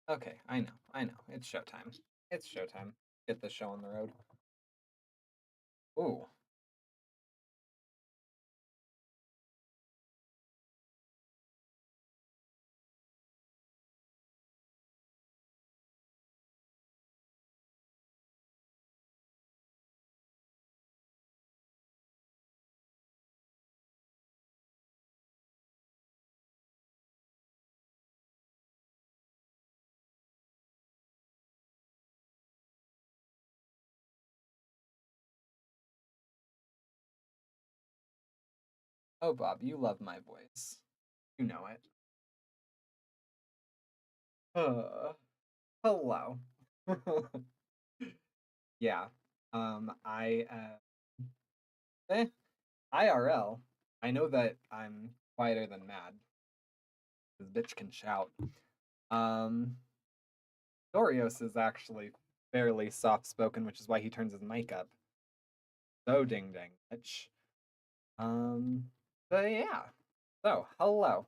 Okay, I know. It's showtime. It's showtime. Get the show on the road. Ooh. Oh, Bob, you love my voice. You know it. Uh, hello. Yeah. I eh, IRL. I know that I'm quieter than mad. This bitch can shout. Um, Dorios is actually fairly soft spoken, which is why he turns his mic up. So ding ding, bitch. Um, but yeah. So hello.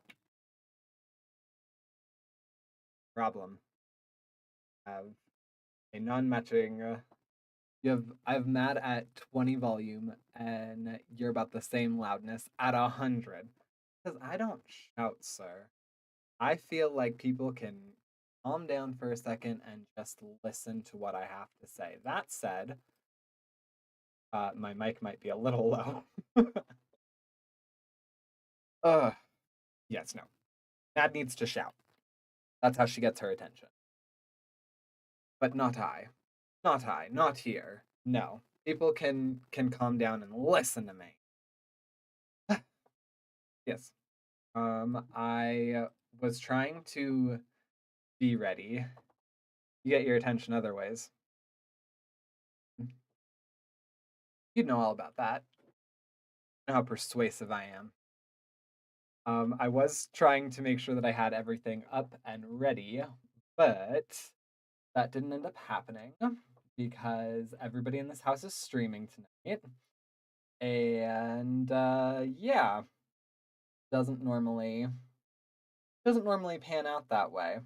Problem. Have a non-matching. I have mad at 20 volume, and you're about the same loudness at 100. Because I don't shout, sir. I feel like people can calm down for a second and just listen to what I have to say. That said, my mic might be a little low. Ugh. Yes, no. Mad needs to shout. That's how she gets her attention. But not I. Not I. Not here. No. People can calm down and listen to me. Yes. I was trying to be ready. You get your attention other ways. You'd know all about that. Know how persuasive I am. I was trying to make sure that I had everything up and ready, but that didn't end up happening because everybody in this house is streaming tonight. And yeah, doesn't normally doesn't normally pan out that way.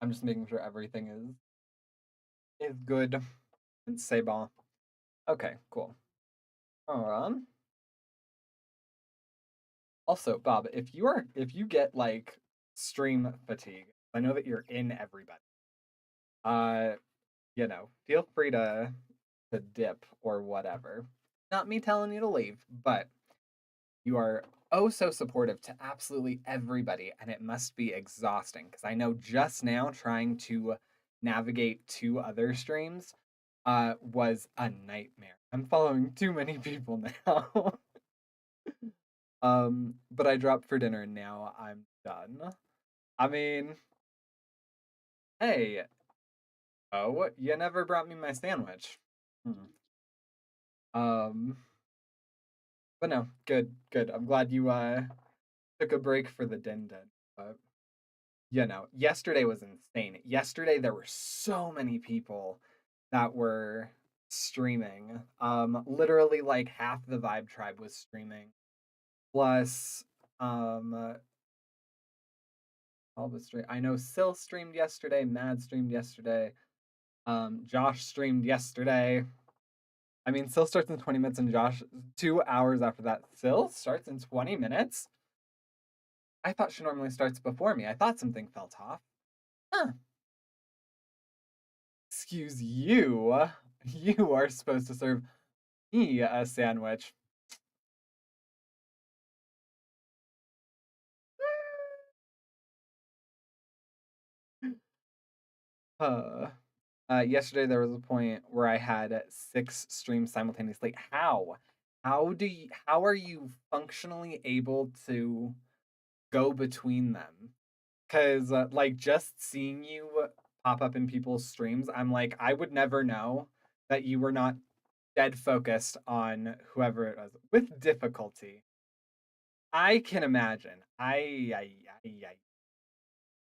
I'm just making sure everything is good and c'est bon. Okay, cool. Um Also, Bob, if you get like stream fatigue, I know that you're in everybody. Uh, feel free to dip or whatever. Not me telling you to leave, but you are oh so supportive to absolutely everybody, and it must be exhausting because I know just now trying to navigate two other streams was a nightmare. I'm following too many people now. But I dropped for dinner and now I'm done. I mean, hey, oh, you never brought me my sandwich. Hmm. Um, but no, good, good. I'm glad you took a break for the din din. But yesterday was insane. Yesterday there were so many people that were streaming. Literally like half the Vibe Tribe was streaming. Plus, all the stream. I know Sil streamed yesterday. Mad streamed yesterday. Josh streamed yesterday. I mean, Sil starts in 20 minutes, and Josh 2 hours after that. Sil starts in 20 minutes. I thought she normally starts before me. I thought something felt off. Huh. Excuse you. You are supposed to serve me a sandwich. Uh, Yesterday there was a point where I had 6 streams simultaneously. How? How are you functionally able to go between them? Because like just seeing you pop up in people's streams, I'm like, I would never know that you were not dead focused on whoever it was with difficulty. I can imagine. I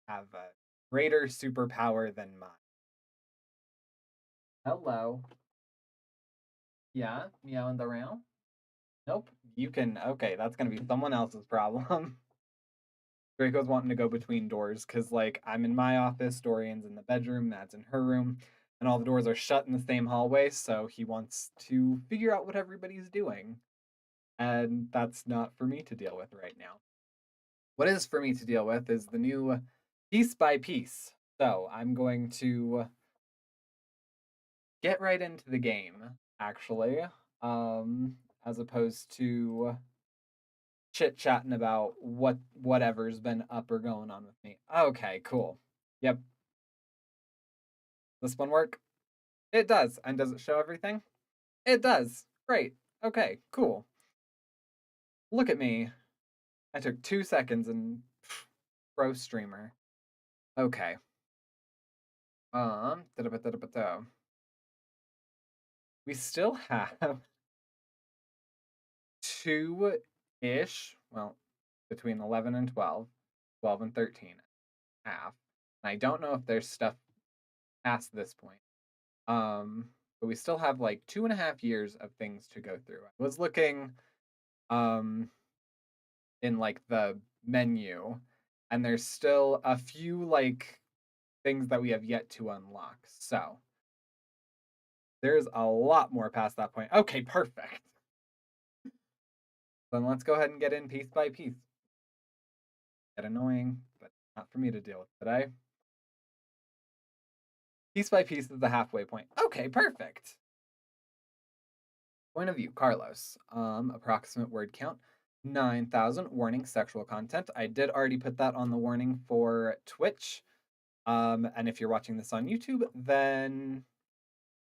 have a greater superpower than mine. Hello. Yeah, meow in the round. Nope. You can. Okay, that's gonna be someone else's problem. Draco's wanting to go between doors because, like, I'm in my office, Dorian's in the bedroom, Mad's in her room, and all the doors are shut in the same hallway, so he wants to figure out what everybody's doing. And that's not for me to deal with right now. What is for me to deal with is the new piece by piece. So I'm going to get right into the game, actually, as opposed to chit chatting about whatever's been up or going on with me. Okay, cool. Yep. This one work? It does. And does it show everything? It does. Great. Okay, cool. Look at me. I took 2 seconds and pro streamer. Okay. Da-da-ba-da-da-ba-da. We still have two-ish, well, between 11 and 12, 12 and 13 half. And I don't know if there's stuff past this point. But we still have like 2.5 years of things to go through. I was looking um in like the menu, and there's still a few like things that we have yet to unlock. So there's a lot more past that point. Okay, perfect. Then let's go ahead and get in piece by piece. Get annoying, but not for me to deal with today. Piece by piece is the halfway point. Okay, perfect. Point of view, Carlos. Approximate word count, 9,000. Warning, sexual content. I did already put that on the warning for Twitch. And if you're watching this on YouTube, then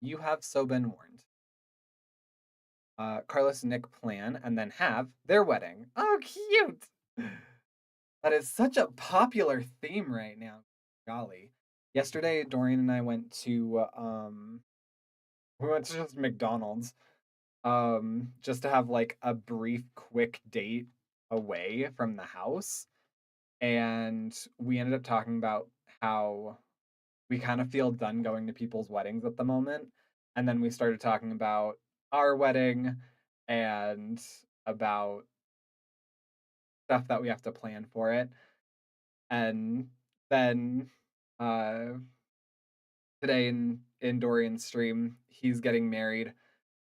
you have so been warned. Carlos and Nick plan and then have their wedding. Oh, cute! That is such a popular theme right now. Golly. Yesterday, Dorian and I went to just McDonald's just to have like a brief quick date away from the house, and we ended up talking about how we kind of feel done going to people's weddings at the moment, and then we started talking about our wedding and about stuff that we have to plan for it. And then uh today in Dorian's stream, he's getting married.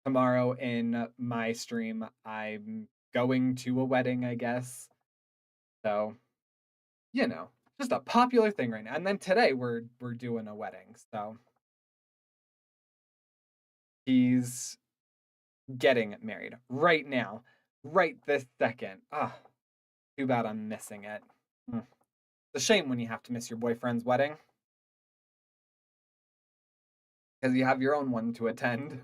Tomorrow in my stream, I'm going to a wedding, I guess. So, you know, just a popular thing right now. And then today we're doing a wedding. So he's getting married right now, right this second. Ah, too bad I'm missing it. It's a shame when you have to miss your boyfriend's wedding because you have your own one to attend.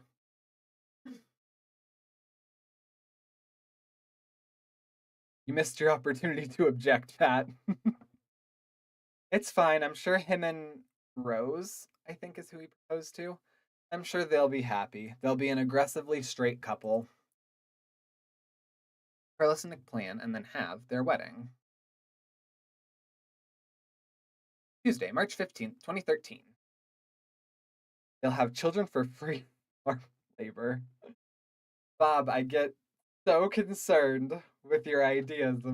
You missed your opportunity to object, Pat. It's fine. I'm sure him and Rose, I think is who he proposed to. I'm sure they'll be happy. They'll be an aggressively straight couple. Carlos and Nick plan and then have their wedding. Tuesday, March 15th, 2013. They'll have children for free farm labor. Bob, I get so concerned with your ideas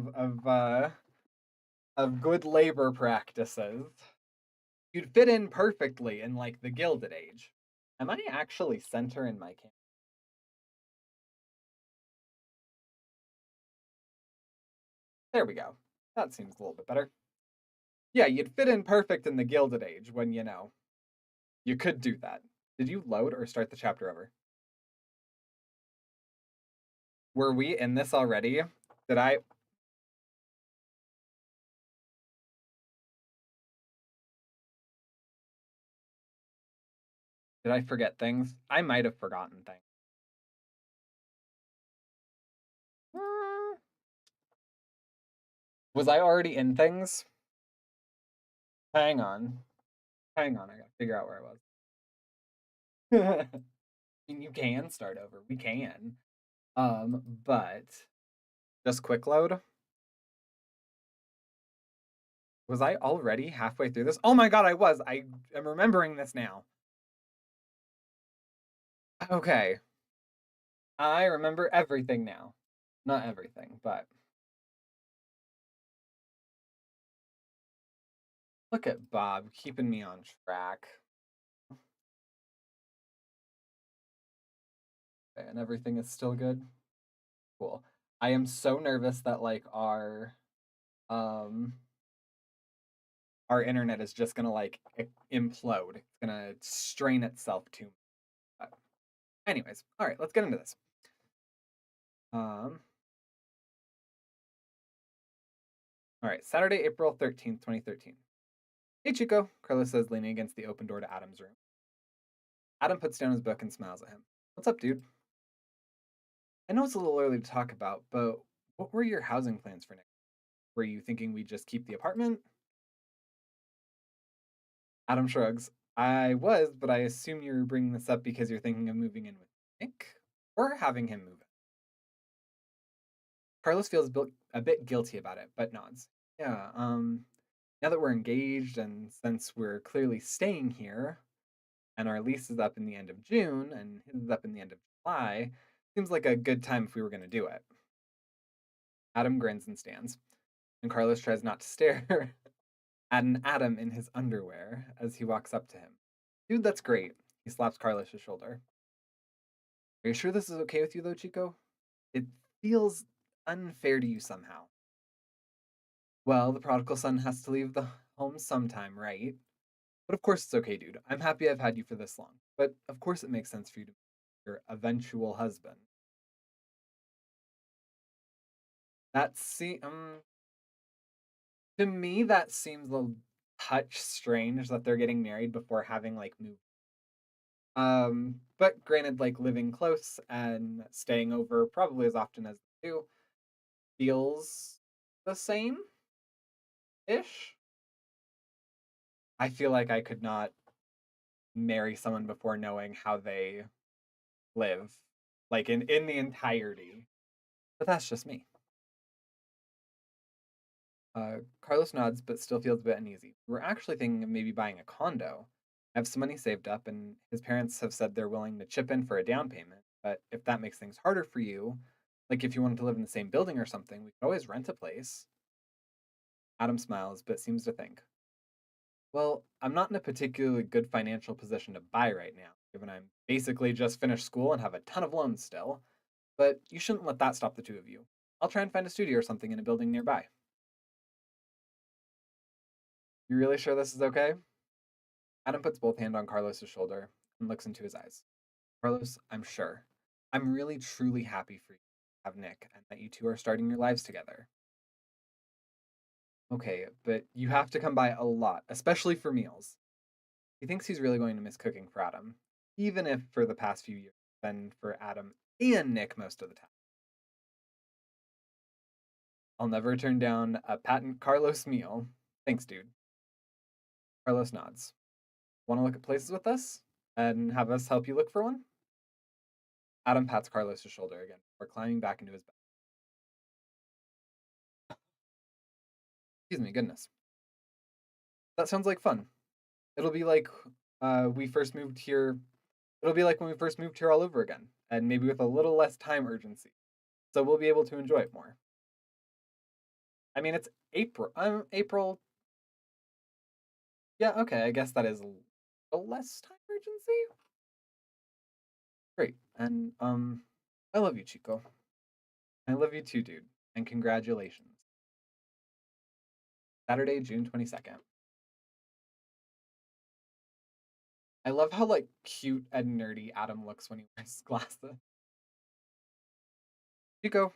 of good labor practices. You'd fit in perfectly in like the Gilded Age. Am I actually center in my camera? There we go. That seems a little bit better. Yeah, you'd fit in perfect in the Gilded Age when, you could do that. Did you load or start the chapter over? Were we in this already? Did I? Did I forget things? I might have forgotten things. Was I already in things? Hang on. Hang on, I gotta figure out where I was. I mean, you can start over. We can. But just quick load. Was I already halfway through this? Oh my god, I was. I am remembering this now. Okay. I remember everything now. Not everything, but Look at Bob keeping me on track. Okay, and everything is still good. Cool. I am so nervous that like um our internet is just gonna like implode. It's gonna strain itself too much. Anyways, all right, let's get into this. Um, all right, Saturday, April 13th, 2013. Hey Chico, Carlos says, leaning against the open door to Adam's room. Adam puts down his book and smiles at him. What's up, dude? I know it's a little early to talk about, but what were your housing plans for next? Were you thinking we'd just keep the apartment? Adam shrugs. I was, but I assume you're bringing this up because you're thinking of moving in with Nick or having him move in. Carlos feels a bit guilty about it, but nods. Yeah, now that we're engaged and since we're clearly staying here and our lease is up in the end of June and his is up in the end of July, seems like a good time if we were going to do it. Adam grins and stands, and Carlos tries not to stare at an Adam in his underwear as he walks up to him. Dude, that's great. He slaps Carlos's shoulder. Are you sure this is okay with you, though, Chico? It feels unfair to you somehow. Well, the prodigal son has to leave the home sometime, right? But of course it's okay, dude. I'm happy I've had you for this long. But of course it makes sense for you to be your eventual husband. To me that seems a touch strange that they're getting married before having like moved. But granted, like living close and staying over probably as often as they do feels the same ish. I feel like I could not marry someone before knowing how they live, like in the entirety. But that's just me. Carlos nods, but still feels a bit uneasy. We're actually thinking of maybe buying a condo. I have some money saved up, and his parents have said they're willing to chip in for a down payment. But if that makes things harder for you, like if you wanted to live in the same building or something, we could always rent a place. Adam smiles, but seems to think. Well, I'm not in a particularly good financial position to buy right now, given I'm basically just finished school and have a ton of loans still. But you shouldn't let that stop the two of you. I'll try and find a studio or something in a building nearby. You really sure this is okay? Adam puts both hands on Carlos's shoulder and looks into his eyes. Carlos, I'm sure. I'm really truly happy for you to have Nick and that you two are starting your lives together. Okay, but you have to come by a lot, especially for meals. He thinks he's really going to miss cooking for Adam, even if for the past few years it's been for Adam and Nick most of the time. I'll never turn down a patent Carlos meal. Thanks, dude. Carlos nods. Want to look at places with us? And have us help you look for one? Adam pats Carlos's shoulder again before climbing back into his bed. Excuse me, goodness. That sounds like fun. It'll be like we first moved here. It'll be like when we first moved here all over again, and maybe with a little less time urgency. So we'll be able to enjoy it more. I mean, it's April. April. Yeah, okay. I guess that is a less time urgency. Great. And I love you, Chico. I love you too, dude. And congratulations. Saturday, June 22nd. I love how like cute and nerdy Adam looks when he wears glasses. Chico.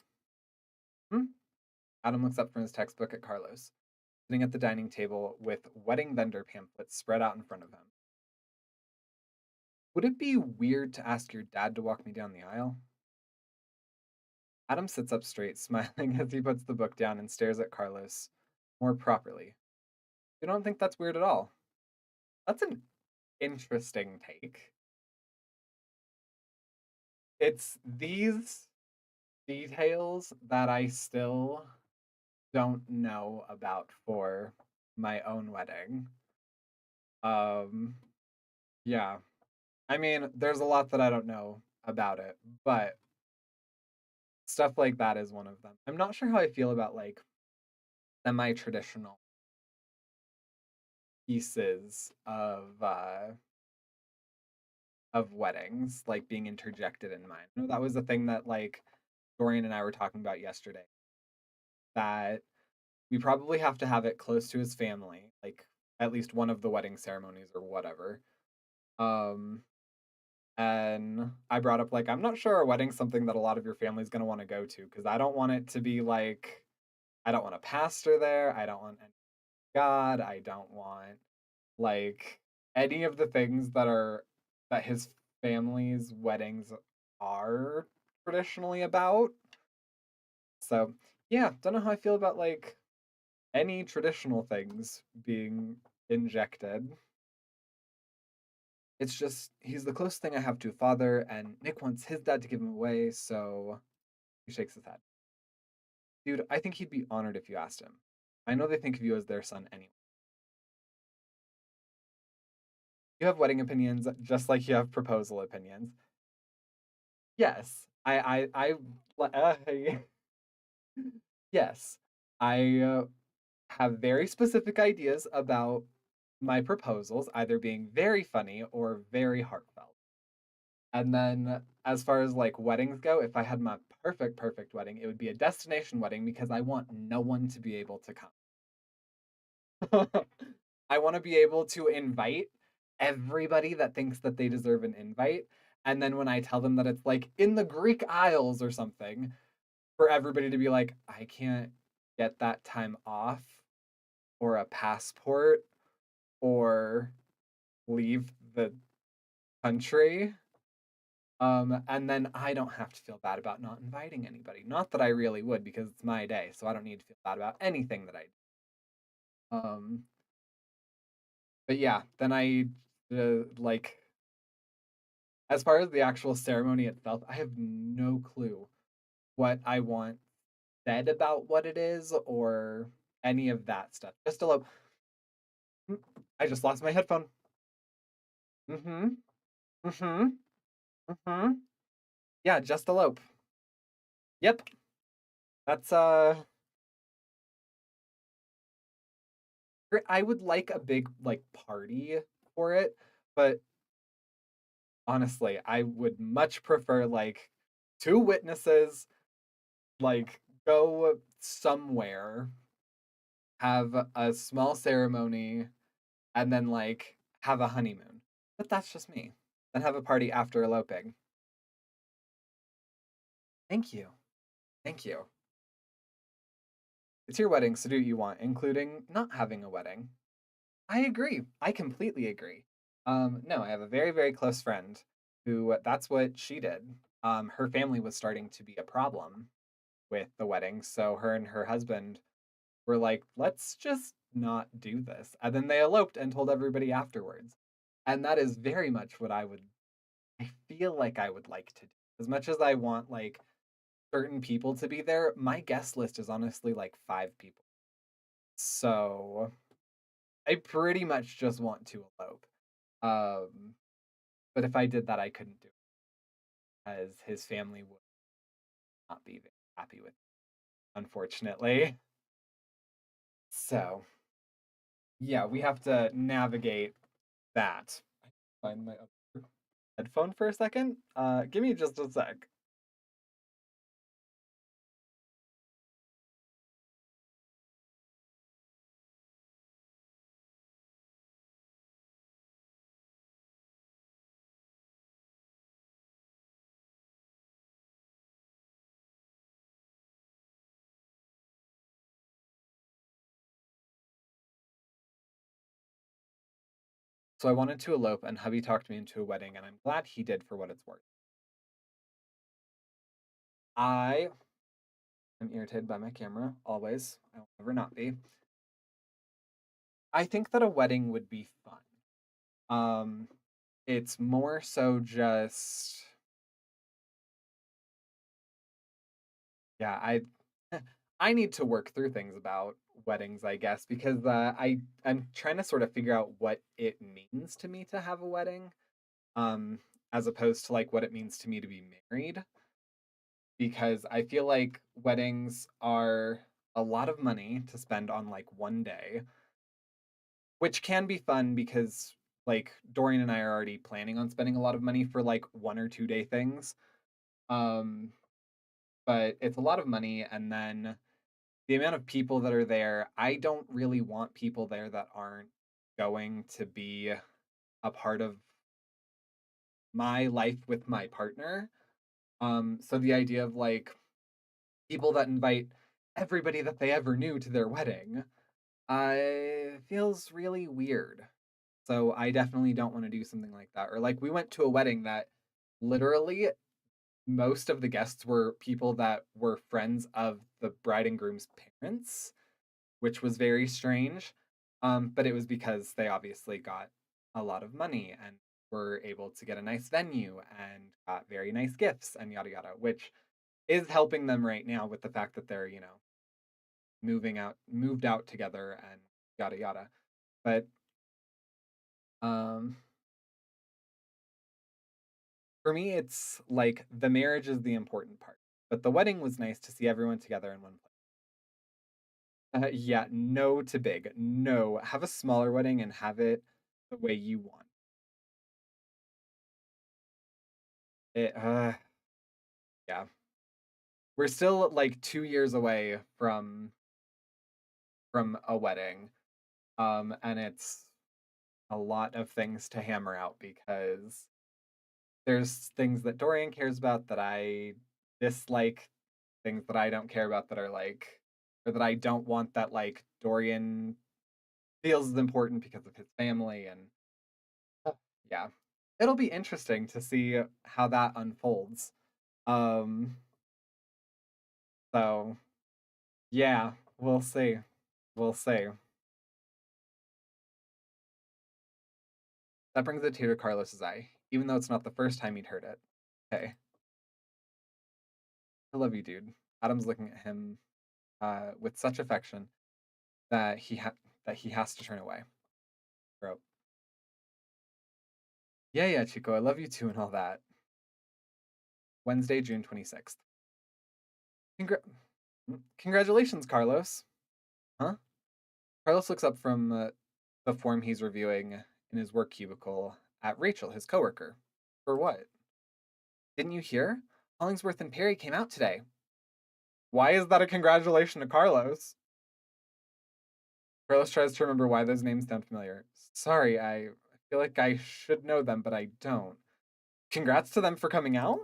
Hmm? Adam looks up from his textbook at Carlos, sitting at the dining table with wedding vendor pamphlets spread out in front of him. Would it be weird to ask your dad to walk me down the aisle? Adam sits up straight, smiling as he puts the book down and stares at Carlos more properly. You don't think that's weird at all? That's an interesting take. It's these details that I still don't know about for my own wedding. Um, yeah. I mean, there's a lot that I don't know about it, but stuff like that is one of them. I'm not sure how I feel about like semi-traditional pieces of weddings like being interjected in mine. I know that was the thing that like Dorian and I were talking about yesterday. That we probably have to have it close to his family, like at least one of the wedding ceremonies or whatever. Um, and I brought up like I'm not sure a wedding's something that a lot of your family's gonna want to go to because I don't want it to be like I don't want a pastor there. I don't want any God. I don't want like any of the things that his family's weddings are traditionally about. So yeah, don't know how I feel about like any traditional things being injected. It's just he's the closest thing I have to a father, and Nick wants his dad to give him away, so he shakes his head. Dude, I think he'd be honored if you asked him. I know they think of you as their son anyway. You have wedding opinions just like you have proposal opinions. Yes, yes, I have very specific ideas about my proposals either being very funny or very heartfelt. And then as far as like weddings go, if I had my perfect wedding, it would be a destination wedding because I want no one to be able to come. I want to be able to invite everybody that thinks that they deserve an invite. And then when I tell them that it's like in the Greek Isles or something, for everybody to be like, I can't get that time off or a passport or leave the country. And then I don't have to feel bad about not inviting anybody. Not that I really would, because it's my day, so I don't need to feel bad about anything that I do. But yeah, then like as far as the actual ceremony itself, I have no clue what I want said about what it is or any of that stuff. Just a little. I just lost my headphone. Mm-hmm. Mm-hmm. Mm-hmm. Yeah, just elope. Yep. That's I would like a big like party for it, but honestly, I would much prefer like two witnesses, like go somewhere, have a small ceremony, and then like have a honeymoon. But that's just me. Then have a party after eloping. Thank you. Thank you. It's your wedding, so do what you want, including not having a wedding. I agree. I completely agree. No, I have a very close friend who that's what she did. Her family was starting to be a problem with the wedding, so her and her husband were like, let's just not do this. And then they eloped and told everybody afterwards. And that is very much what I feel like I would like to do. As much as I want like certain people to be there, my guest list is honestly like 5 people. So I pretty much just want to elope. Um, but if I did that, I couldn't do it as his family would not be very happy with, it, unfortunately. So yeah, we have to navigate that. Find my other headphone for a second. Give me just a sec. So I wanted to elope, and hubby talked me into a wedding, and I'm glad he did for what it's worth. I am irritated by my camera, always. I will never not be. I think that a wedding would be fun. Um, it's more so just yeah, I need to work through things about weddings, I guess, because I'm trying to sort of figure out what it means to me to have a wedding, um, as opposed to like what it means to me to be married. Because I feel like weddings are a lot of money to spend on like one day. which can be fun because like Dorian and I are already planning on spending a lot of money for like 1 or 2 day things. Um, but it's a lot of money, and then the amount of people that are there, I don't really want people there that aren't going to be a part of my life with my partner. So the idea of like people that invite everybody that they ever knew to their wedding, feels really weird. So I definitely don't want to do something like that. Or like we went to a wedding that literally most of the guests were people that were friends of the bride and groom's parents, which was very strange. But it was because they obviously got a lot of money and were able to get a nice venue and got very nice gifts and yada yada, which is helping them right now with the fact that they're, moved out together and yada yada. But um for me it's like the marriage is the important part. But the wedding was nice to see everyone together in one place. Yeah, no to big. No, have a smaller wedding and have it the way you want. It yeah. We're still like 2 years away from a wedding. And it's a lot of things to hammer out because there's things that Dorian cares about that I dislike, things that I don't care about that are like, or that I don't want that like Dorian feels is important because of his family. And yeah, it'll be interesting to see how that unfolds. Um, so yeah, we'll see. We'll see. That brings a tear to Carlos's eye, even though it's not the first time he'd heard it. Hey, I love you, dude. Adam's looking at him with such affection that he has to turn away. Bro. Yeah, yeah, Chico, I love you too and all that. Wednesday, June 26th. Congra- Congratulations, Carlos. Huh? Carlos looks up from the form he's reviewing in his work cubicle at Rachel, his coworker. For what? Didn't you hear? Hollingsworth and Perry came out today. Why is that a congratulation to Carlos? Carlos tries to remember why those names sound familiar. Sorry, I feel like I should know them, but I don't. Congrats to them for coming out?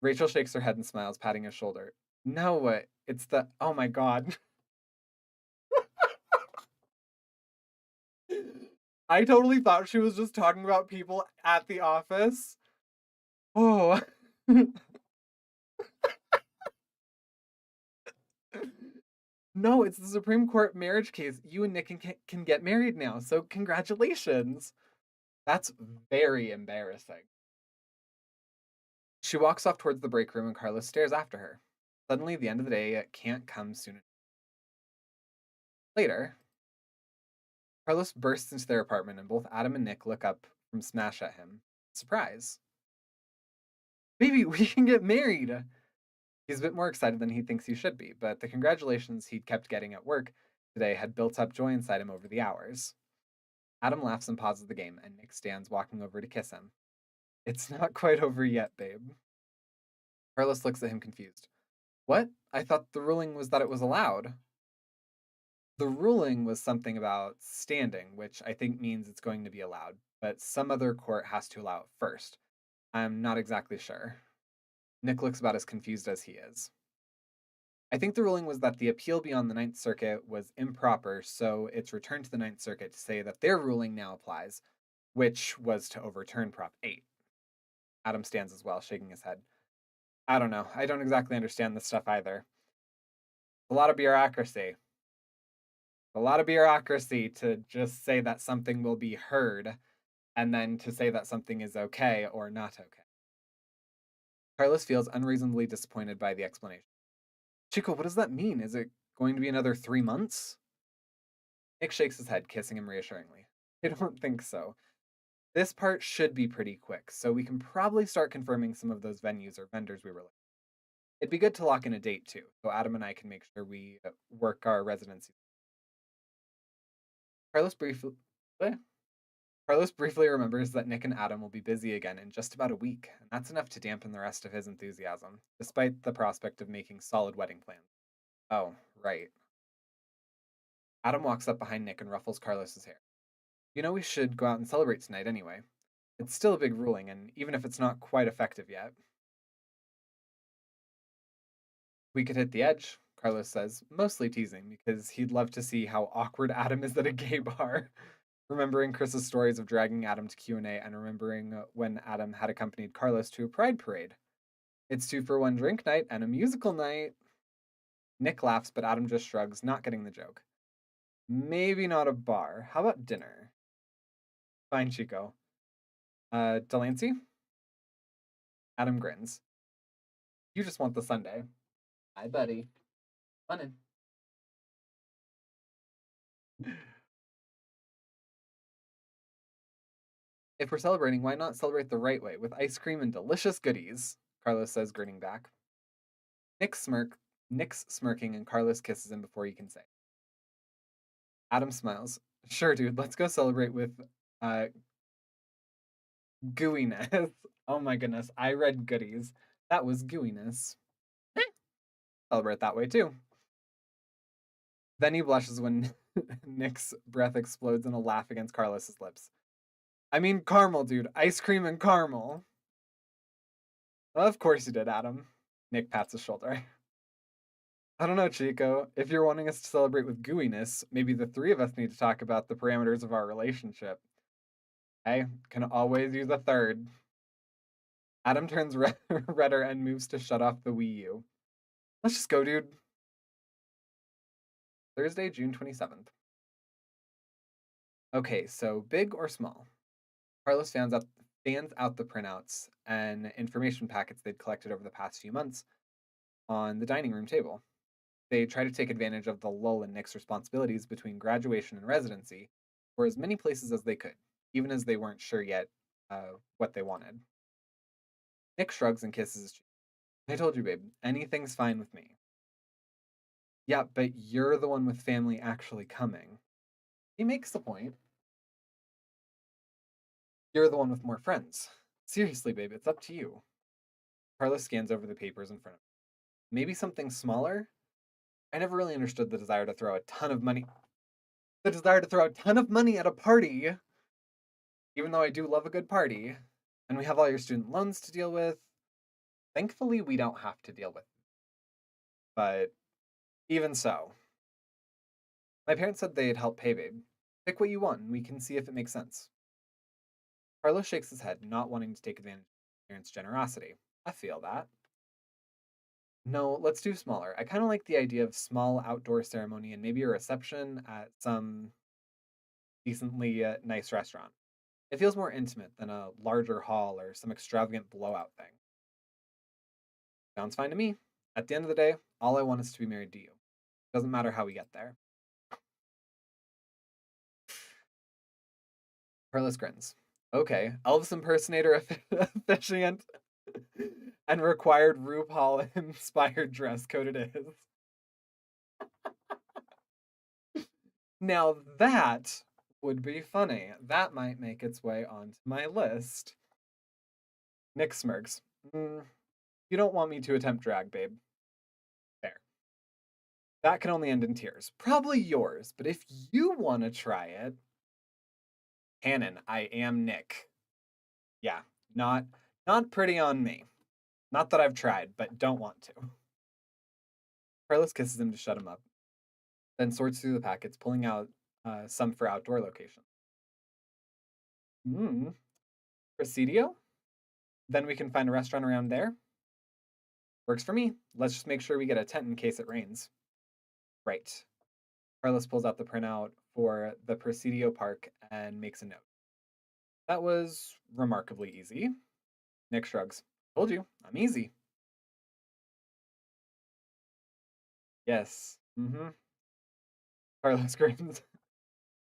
Rachel shakes her head and smiles, patting his shoulder. No, it's the. Oh my god. I totally thought she was just talking about people at the office. Oh. No, it's the Supreme Court marriage case. You and Nick can get married now, so congratulations. That's very embarrassing. She walks off towards the break room and Carlos stares after her. Suddenly, the end of the day can't come soon. Later, Carlos bursts into their apartment and both Adam and Nick look up from Smash at him. Surprise. Baby, we can get married! He's a bit more excited than he thinks he should be, but the congratulations he'd kept getting at work today had built up joy inside him over the hours. Adam laughs and pauses the game, and Nick stands walking over to kiss him. It's not quite over yet, babe. Carlos looks at him confused. What? I thought the ruling was that it was allowed. The ruling was something about standing, which I think means it's going to be allowed, but some other court has to allow it first. I'm not exactly sure. Nick looks about as confused as he is. I think the ruling was that the appeal beyond the Ninth Circuit was improper, so it's returned to the Ninth Circuit to say that their ruling now applies, which was to overturn Prop 8. Adam stands as well, shaking his head. I don't know. I don't exactly understand this stuff either. A lot of bureaucracy. A lot of bureaucracy to just say that something will be heard and then to say that something is okay or not okay. Carlos feels unreasonably disappointed by the explanation. Chico, what does that mean? Is it going to be another 3 months? Nick shakes his head, kissing him reassuringly. I don't think so. This part should be pretty quick, so we can probably start confirming some of those venues or vendors we were looking at. It'd be good to lock in a date too, so Adam and I can make sure we work our residency. Carlos briefly. eh, Carlos briefly remembers that Nick and Adam will be busy again in just about a week, and that's enough to dampen the rest of his enthusiasm, despite the prospect of making solid wedding plans. Oh, right. Adam walks up behind Nick and ruffles Carlos's hair. You know we should go out and celebrate tonight anyway. It's still a big ruling, and even if it's not quite effective yet, we could hit the edge, Carlos says, mostly teasing because he'd love to see how awkward Adam is at a gay bar. Remembering Chris's stories of dragging Adam to Q&A and remembering when Adam had accompanied Carlos to a pride parade. It's 2 for 1 drink night and a musical night. Nick laughs, but Adam just shrugs, not getting the joke. Maybe not a bar. How about dinner? Fine, Chico. Delancey? Adam grins. You just want the Sunday. Hi, buddy. Fun. If we're celebrating, why not celebrate the right way with ice cream and delicious goodies? Carlos says, grinning back. Nick smirk. Nick's smirking, and Carlos kisses him before he can say. Adam smiles. Sure, dude. Let's go celebrate with uh, gooiness. Oh my goodness. I read goodies. That was gooiness. Celebrate that way too. Then he blushes when Nick's breath explodes in a laugh against Carlos's lips. I mean, caramel, dude. Ice cream and caramel. Of course you did, Adam. Nick pats his shoulder. I don't know, Chico. If you're wanting us to celebrate with gooiness, maybe the three of us need to talk about the parameters of our relationship. I can always use a third. Adam turns redder and moves to shut off the Wii U. Let's just go, dude. Thursday, June 27th. Okay, so big or small? Carlos fans out the printouts and information packets they'd collected over the past few months on the dining room table. They try to take advantage of the lull in Nick's responsibilities between graduation and residency for as many places as they could, even as they weren't sure yet what they wanted. Nick shrugs and kisses his cheek. I told you, babe, anything's fine with me. Yeah, but you're the one with family actually coming. He makes the point. You're the one with more friends. Seriously, babe, it's up to you. Carlos scans over the papers in front of him. Maybe something smaller? I never really understood the desire to throw a ton of money. The desire to throw a ton of money at a party, even though I do love a good party. And we have all your student loans to deal with. Thankfully, we don't have to deal with it. But even so, my parents said they'd help pay, babe. Pick what you want, and we can see if it makes sense. Carlos shakes his head, not wanting to take advantage of his parents' generosity. I feel that. No, let's do smaller. I kind of like the idea of small outdoor ceremony and maybe a reception at some decently nice restaurant. It feels more intimate than a larger hall or some extravagant blowout thing. Sounds fine to me. At the end of the day, all I want is to be married to you. Doesn't matter how we get there. Carlos grins. Okay, Elvis impersonator officiant and required RuPaul inspired dress code it is. Now that would be funny. That might make its way onto my list. Nick smirks. You don't want me to attempt drag, babe. Fair. That can only end in tears. Probably yours, but if you want to try it, Hannon, I am Nick. Yeah, not pretty on me. Not that I've tried, but don't want to. Carlos kisses him to shut him up, then sorts through the packets, pulling out some for outdoor location. Presidio? Then we can find a restaurant around there. Works for me. Let's just make sure we get a tent in case it rains. Right. Carlos pulls out the printout for the Presidio Park and makes a note. That was remarkably easy. Nick shrugs. Told you, I'm easy. Yes. Carlos grins,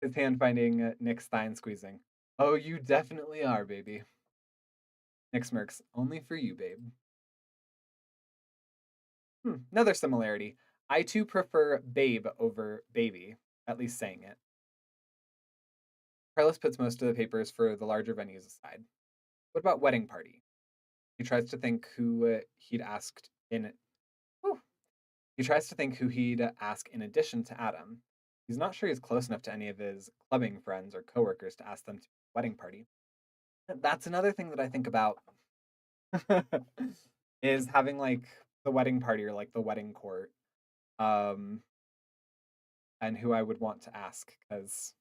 his hand finding Nick's thigh and squeezing. Oh, you definitely are, baby. Nick smirks. Only for you, babe. Another similarity. I too prefer babe over baby, at least saying it. Carlos puts most of the papers for the larger venues aside. What about wedding party? He tries to think who he'd asked in. Whew. He tries to think who he'd ask in addition to Adam. He's not sure he's close enough to any of his clubbing friends or coworkers to ask them to a wedding party. That's another thing that I think about is having like the wedding party or like the wedding court, um, and who I would want to ask because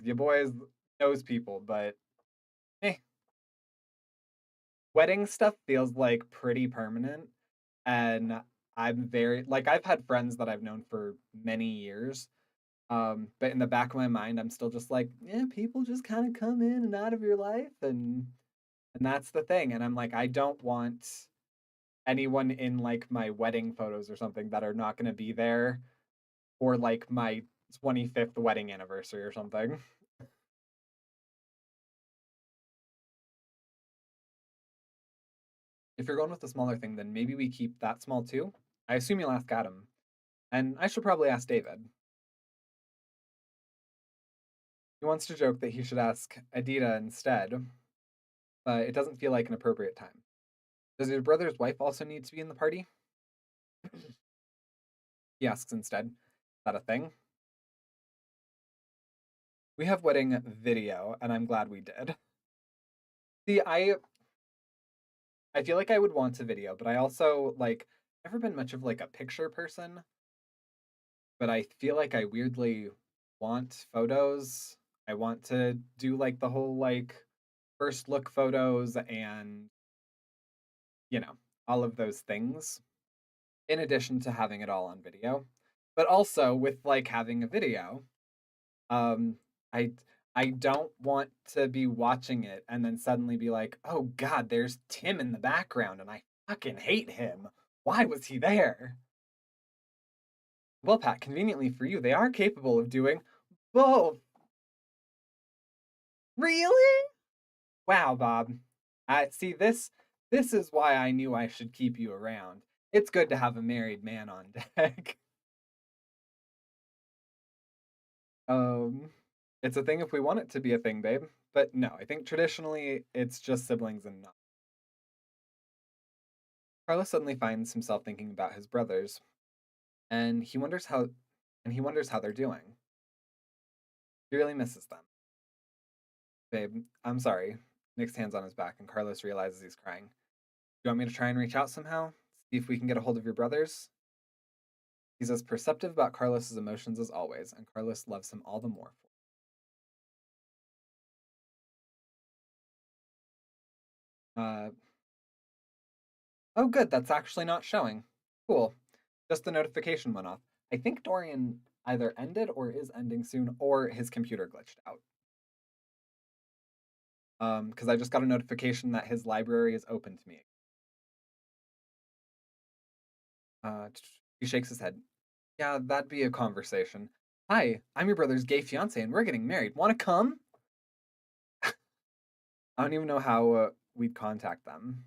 your boys knows people, but eh, wedding stuff feels like pretty permanent, and I'm very like I've had friends that I've known for many years. But in the back of my mind, I'm still just like, yeah, people just kind of come in and out of your life, and that's the thing. And I'm like, I don't want anyone in like my wedding photos or something that are not going to be there or like my 25th wedding anniversary or something. If you're going with a smaller thing, then maybe we keep that small too. I assume you'll ask Adam, and I should probably ask David. He wants to joke that he should ask Adita instead, but it doesn't feel like an appropriate time. Does your brother's wife also need to be in the party? He asks instead. Is that a thing? We have wedding video, and I'm glad we did. See, I feel like I would want a video, but I also like never been much of like a picture person, but I feel like I weirdly want photos. I want to do like the whole like first look photos and you know, all of those things in addition to having it all on video. But also with like having a video, um I I don't want to be watching it and then suddenly be like, "Oh god, there's Tim in the background and I fucking hate him. Why was he there?" Well, Pat, conveniently for you, they are capable of doing both. Really? Wow, Bob. See this is why I knew I should keep you around. It's good to have a married man on deck. Um it's a thing if we want it to be a thing, babe. But no, I think traditionally it's just siblings and not. Carlos suddenly finds himself thinking about his brothers, and he wonders how they're doing. He really misses them. Babe, I'm sorry. Nick's hands on his back, and Carlos realizes he's crying. Do you want me to try and reach out somehow? See if we can get a hold of your brothers? He's as perceptive about Carlos's emotions as always, and Carlos loves him all the more for it. Oh, good, that's actually not showing. Cool. Just the notification went off. I think Dorian either ended or is ending soon, or his computer glitched out. Because I just got a notification that his library is open to me. He shakes his head. Yeah, that'd be a conversation. Hi, I'm your brother's gay fiance, and we're getting married. Want to come? I don't even know how we'd contact them.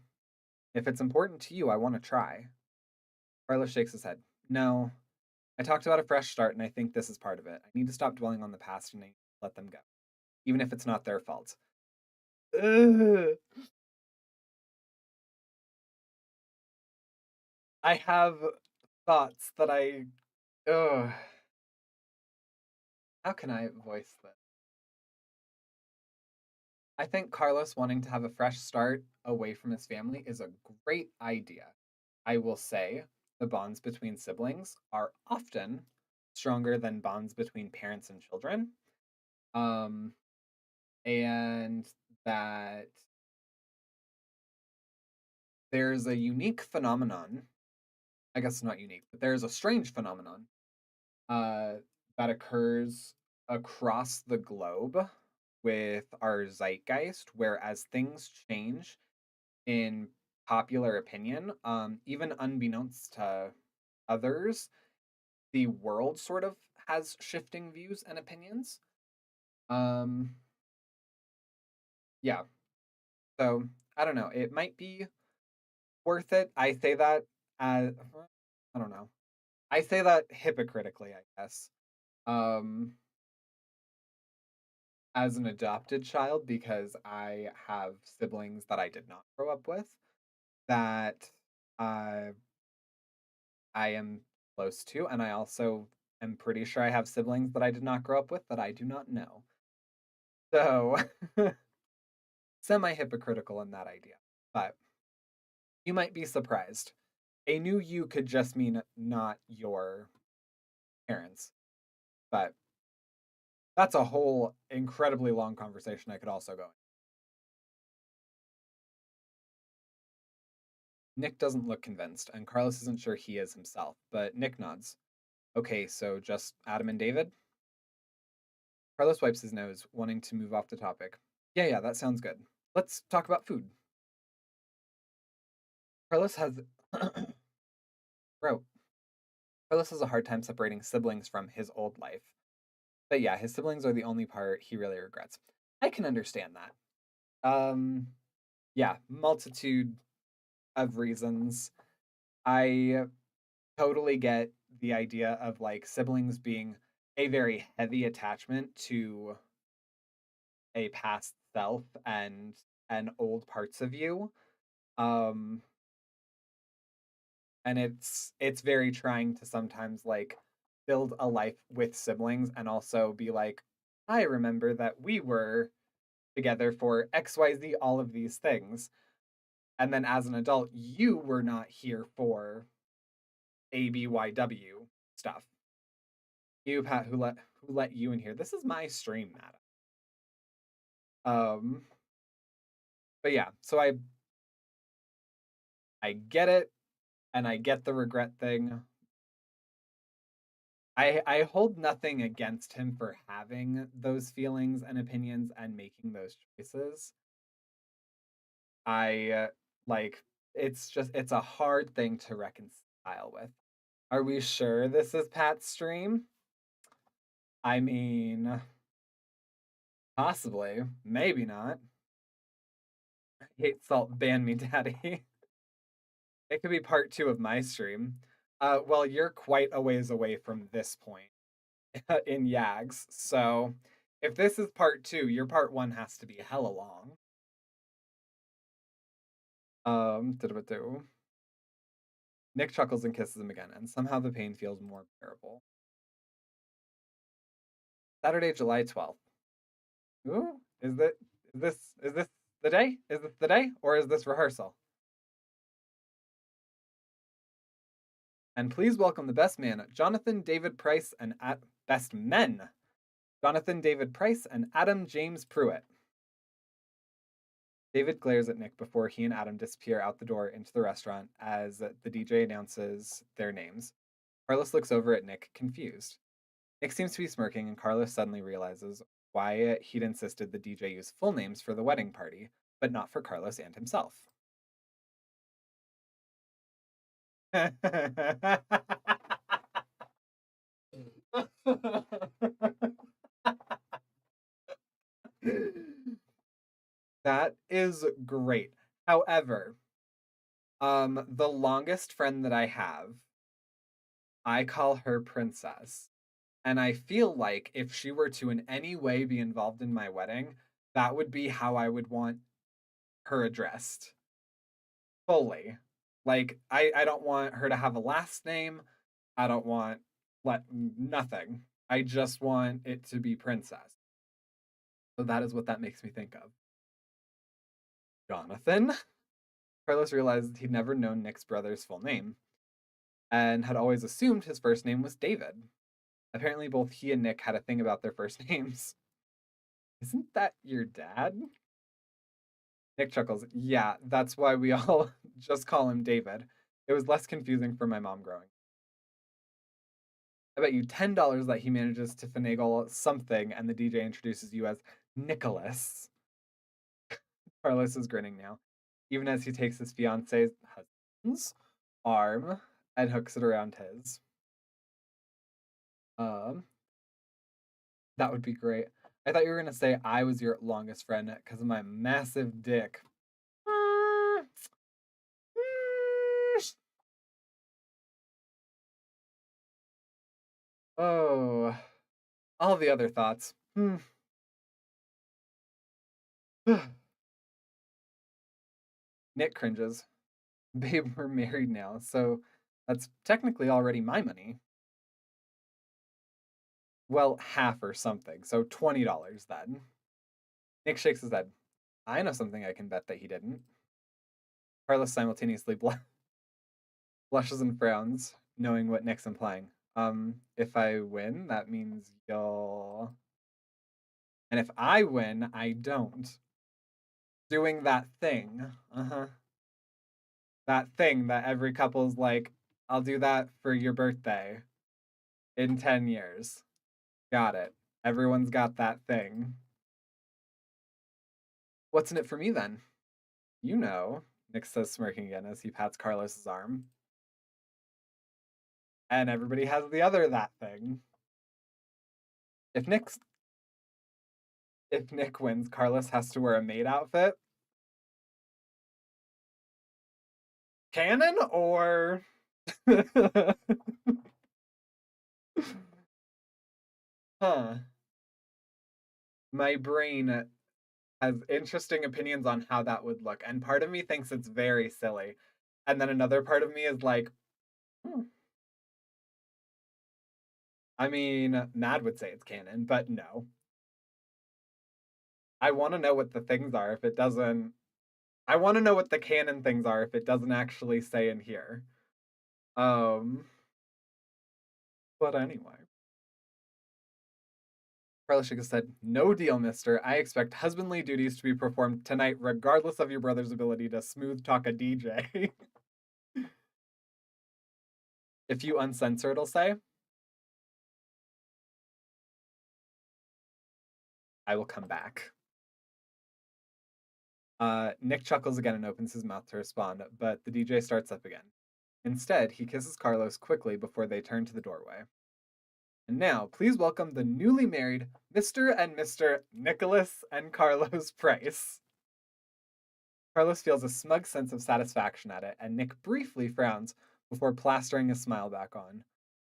If it's important to you, I want to try. Carlos shakes his head. No, I talked about a fresh start, and I think this is part of it. I need to stop dwelling on the past and let them go, even if it's not their fault. Ugh. I have thoughts that I. Ugh. How can I voice this? I think Carlos wanting to have a fresh start away from his family is a great idea. I will say the bonds between siblings are often stronger than bonds between parents and children. Um, and that there's a unique phenomenon. I guess not unique, but there's a strange phenomenon uh, that occurs across the globe with our zeitgeist, where as things change in popular opinion, even unbeknownst to others, the world sort of has shifting views and opinions. Um, yeah, so I don't know. It might be worth it. I say that as I don't know. I say that hypocritically, I guess. Um, as an adopted child because I have siblings that I did not grow up with that uh, I am close to, and I also am pretty sure I have siblings that I did not grow up with that I do not know. So, semi hypocritical in that idea. But you might be surprised. A new you could just mean not your parents. But that's a whole incredibly long conversation I could also go in. Nick doesn't look convinced, and Carlos isn't sure he is himself, but Nick nods. Okay, so just Adam and David? Carlos wipes his nose, wanting to move off the topic. Yeah, that sounds good. Let's talk about food. Carlos has bro. Carlos has a hard time separating siblings from his old life. But yeah, his siblings are the only part he really regrets. I can understand that. Yeah, multitude of reasons. I totally get the idea of like siblings being a very heavy attachment to a past self and old parts of you. Um and it's very trying to sometimes like build a life with siblings and also be like I remember that we were together for XYZ all of these things. And then as an adult, you were not here for ABYW stuff. You, Pat, who let you in here. This is my stream, madam. Um, but yeah, so I get it, and I get the regret thing. I hold nothing against him for having those feelings and opinions and making those choices. I like it's a hard thing to reconcile with. Are we sure this is Pat's stream? I mean, possibly, maybe not. Hate salt, ban me, daddy. It could be part two of my stream. Well, you're quite a ways away from this point in Yags, so if this is part two, your part one has to be hella long. Do. Nick chuckles and kisses him again, and somehow the pain feels more bearable. Saturday, July 12th. Ooh, is this the day? Is this the day, or is this rehearsal? And please welcome the best man, Jonathan David Price, and best men, Jonathan David Price and Adam James Pruitt. David glares at Nick before he and Adam disappear out the door into the restaurant as the DJ announces their names. Carlos looks over at Nick, confused. Nick seems to be smirking, and Carlos suddenly realizes why he'd insisted the DJ use full names for the wedding party, but not for Carlos and himself. That is great. However, the longest friend that I have, I call her Princess. And I feel like if she were to in any way be involved in my wedding, that would be how I would want her addressed fully. Like I don't want her to have a last name. I don't want nothing. I just want it to be Princess. So that is what that makes me think of. Jonathan? Carlos realized he'd never known Nick's brother's full name and had always assumed his first name was David. Apparently, both he and Nick had a thing about their first names. Isn't that your dad? Nick chuckles. Yeah, that's why we all just call him David. It was less confusing for my mom growing. I bet you $10 that he manages to finagle something and the DJ introduces you as Nicholas. Carlos is grinning now, even as he takes his fiance's husband's arm and hooks it around his. Um, that would be great. I thought you were gonna say I was your longest friend because of my massive dick. Oh, all the other thoughts. Nick cringes. Babe, we're married now, so that's technically already my money. Well, half or something, so $20 then. Nick shakes his head. I know something I can bet that he didn't. Carlos simultaneously blushes and frowns, knowing what Nick's implying. If I win, that means you'll. And if I win, I don't. Doing that thing. Uh huh. That thing that every couple's like, I'll do that for your birthday in 10 years. Got it. Everyone's got that thing. What's in it for me then? You know, Nick says, smirking again as he pats Carlos's arm. And everybody has the other that thing. If Nick's if Nick wins, Carlos has to wear a maid outfit. Canon or huh. My brain has interesting opinions on how that would look. And part of me thinks it's very silly. And then another part of me is like, hmm. I mean, Mad would say it's canon, but no. I want to know what the things are if it doesn't. I want to know what the canon things are if it doesn't actually say in here. Um, but anyway. Karlashika said, no deal, mister. I expect husbandly duties to be performed tonight, regardless of your brother's ability to smooth talk a DJ. If you uncensor, it'll say, I will come back. Nick chuckles again and opens his mouth to respond, but the DJ starts up again. Instead, he kisses Carlos quickly before they turn to the doorway. And now, please welcome the newly married Mr. and Mr. Nicholas and Carlos Price. Carlos feels a smug sense of satisfaction at it, and Nick briefly frowns before plastering a smile back on.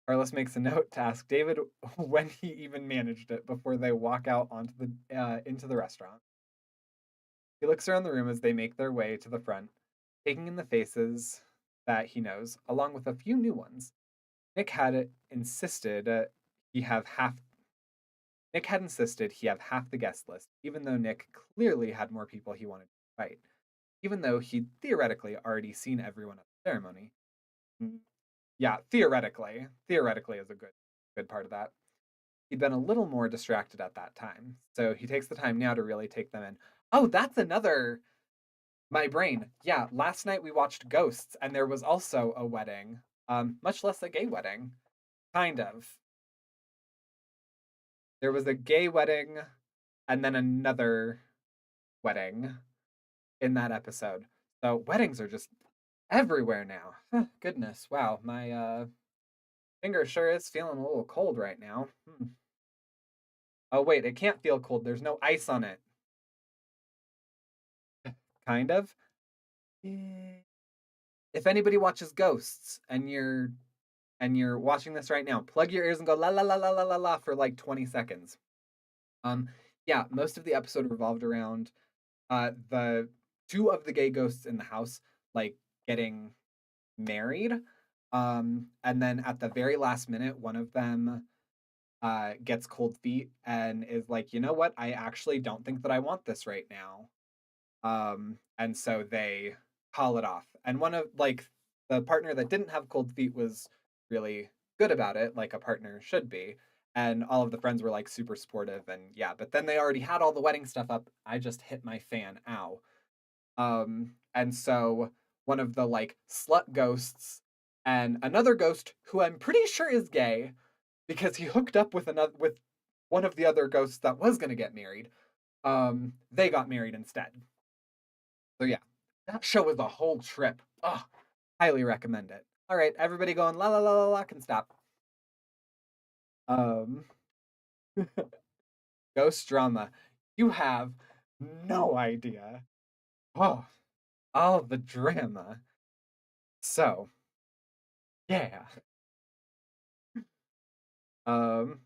Carlos makes a note to ask David when he even managed it before they walk out onto into the restaurant. He looks around the room as they make their way to the front, taking in the faces that he knows, along with a few new ones. Nick had insisted he have half. Nick had insisted he have half the guest list, even though Nick clearly had more people he wanted to invite. Even though he'd theoretically already seen everyone at the ceremony. Yeah, theoretically. Theoretically is a good part of that. He'd been a little more distracted at that time, so he takes the time now to really take them in. Oh, that's another my brain. Yeah, last night we watched Ghosts, and there was also a wedding. Much less a gay wedding. Kind of. There was a gay wedding and then another wedding in that episode. So weddings are just everywhere now. Goodness, wow. My finger sure is feeling a little cold right now. Oh wait, it can't feel cold. There's no ice on it. Kind of. If anybody watches Ghosts and you're watching this right now, plug your ears and go la la la la la la la for like 20 seconds. Um, yeah, most of the episode revolved around the two of the gay ghosts in the house like getting married. And then at the very last minute, one of them gets cold feet and is like, you know what? I actually don't think that I want this right now. And so they call it off. And one of like the partner that didn't have cold feet was really good about it, like a partner should be. And all of the friends were like super supportive and yeah, but then they already had all the wedding stuff up. I just hit my fan, ow. And so one of the like slut ghosts and another ghost who I'm pretty sure is gay because he hooked up with another with one of the other ghosts that was gonna get married. They got married instead. So yeah, that show was a whole trip. Oh, highly recommend it. All right, everybody going la la la la la can stop. Um, Ghost drama. You have no idea. Oh, all the drama. So yeah. Um,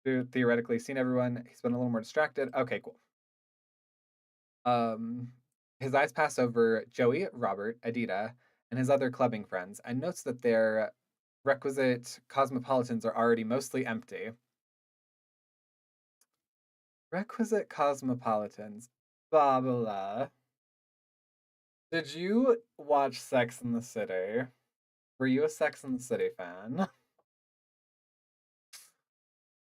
theoretically seen everyone. He's been a little more distracted. Okay, cool. Um, his eyes pass over Joey, Robert, Adita, and his other clubbing friends, and notes that their requisite cosmopolitans are already mostly empty. Requisite cosmopolitans. Babala. Did you watch Sex in the City? Were you a Sex in the City fan?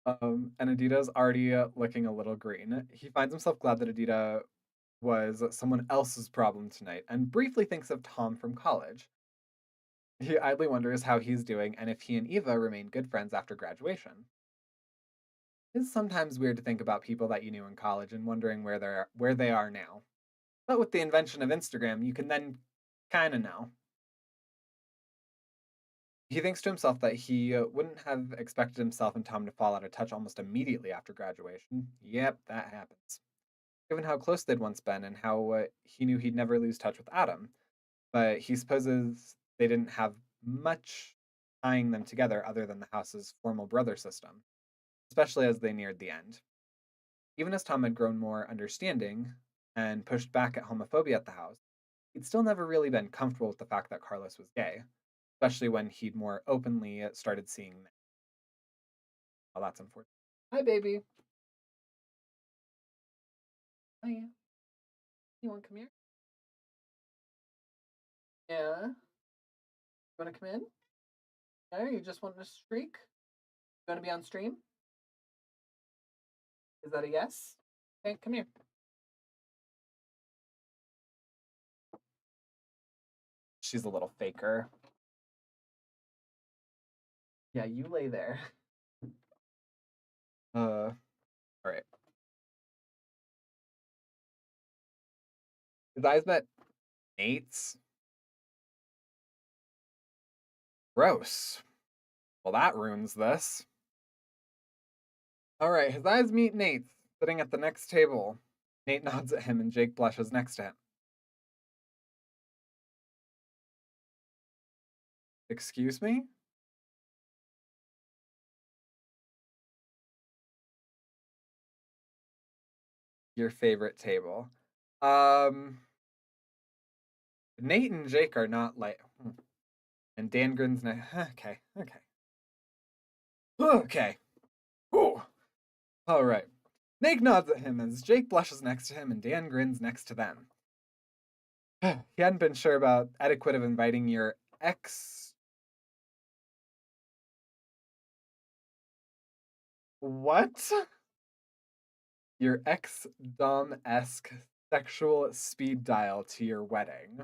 And Adita's already looking a little green. He finds himself glad that Adita was someone else's problem tonight and briefly thinks of Tom from college. He idly wonders how he's doing and if he and Eva remain good friends after graduation. It's sometimes weird to think about people that you knew in college and wondering where they are now. But with the invention of Instagram, you can then kind of know. He thinks to himself that he wouldn't have expected himself and Tom to fall out of touch almost immediately after graduation. Yep, that happens. Given how close they'd once been and how he knew he'd never lose touch with Adam. But he supposes they didn't have much tying them together other than the house's formal brother system, especially as they neared the end. Even as Tom had grown more understanding and pushed back at homophobia at the house, he'd still never really been comfortable with the fact that Carlos was gay, especially when he'd more openly started seeing men. Oh, that's unfortunate. Hi, baby. Hi. You want to come here? Yeah. You want to come in? Yeah, you just want to streak? You want to be on stream? Is that a yes? Okay, come here. She's a little faker. Yeah, you lay there. All right. His eyes met Nate's. Gross. Well, that ruins this. All right, his eyes meet Nate's, sitting at the next table. Nate nods at him and Jake blushes next to him. Excuse me? Your favorite table. Um, Nate and Jake are not like. And Dan grins. Okay, okay, okay. Ooh. All right. Nate nods at him as Jake blushes next to him and Dan grins next to them. He hadn't been sure about etiquette of inviting your ex. What? Your ex Dom esque sexual speed dial to your wedding.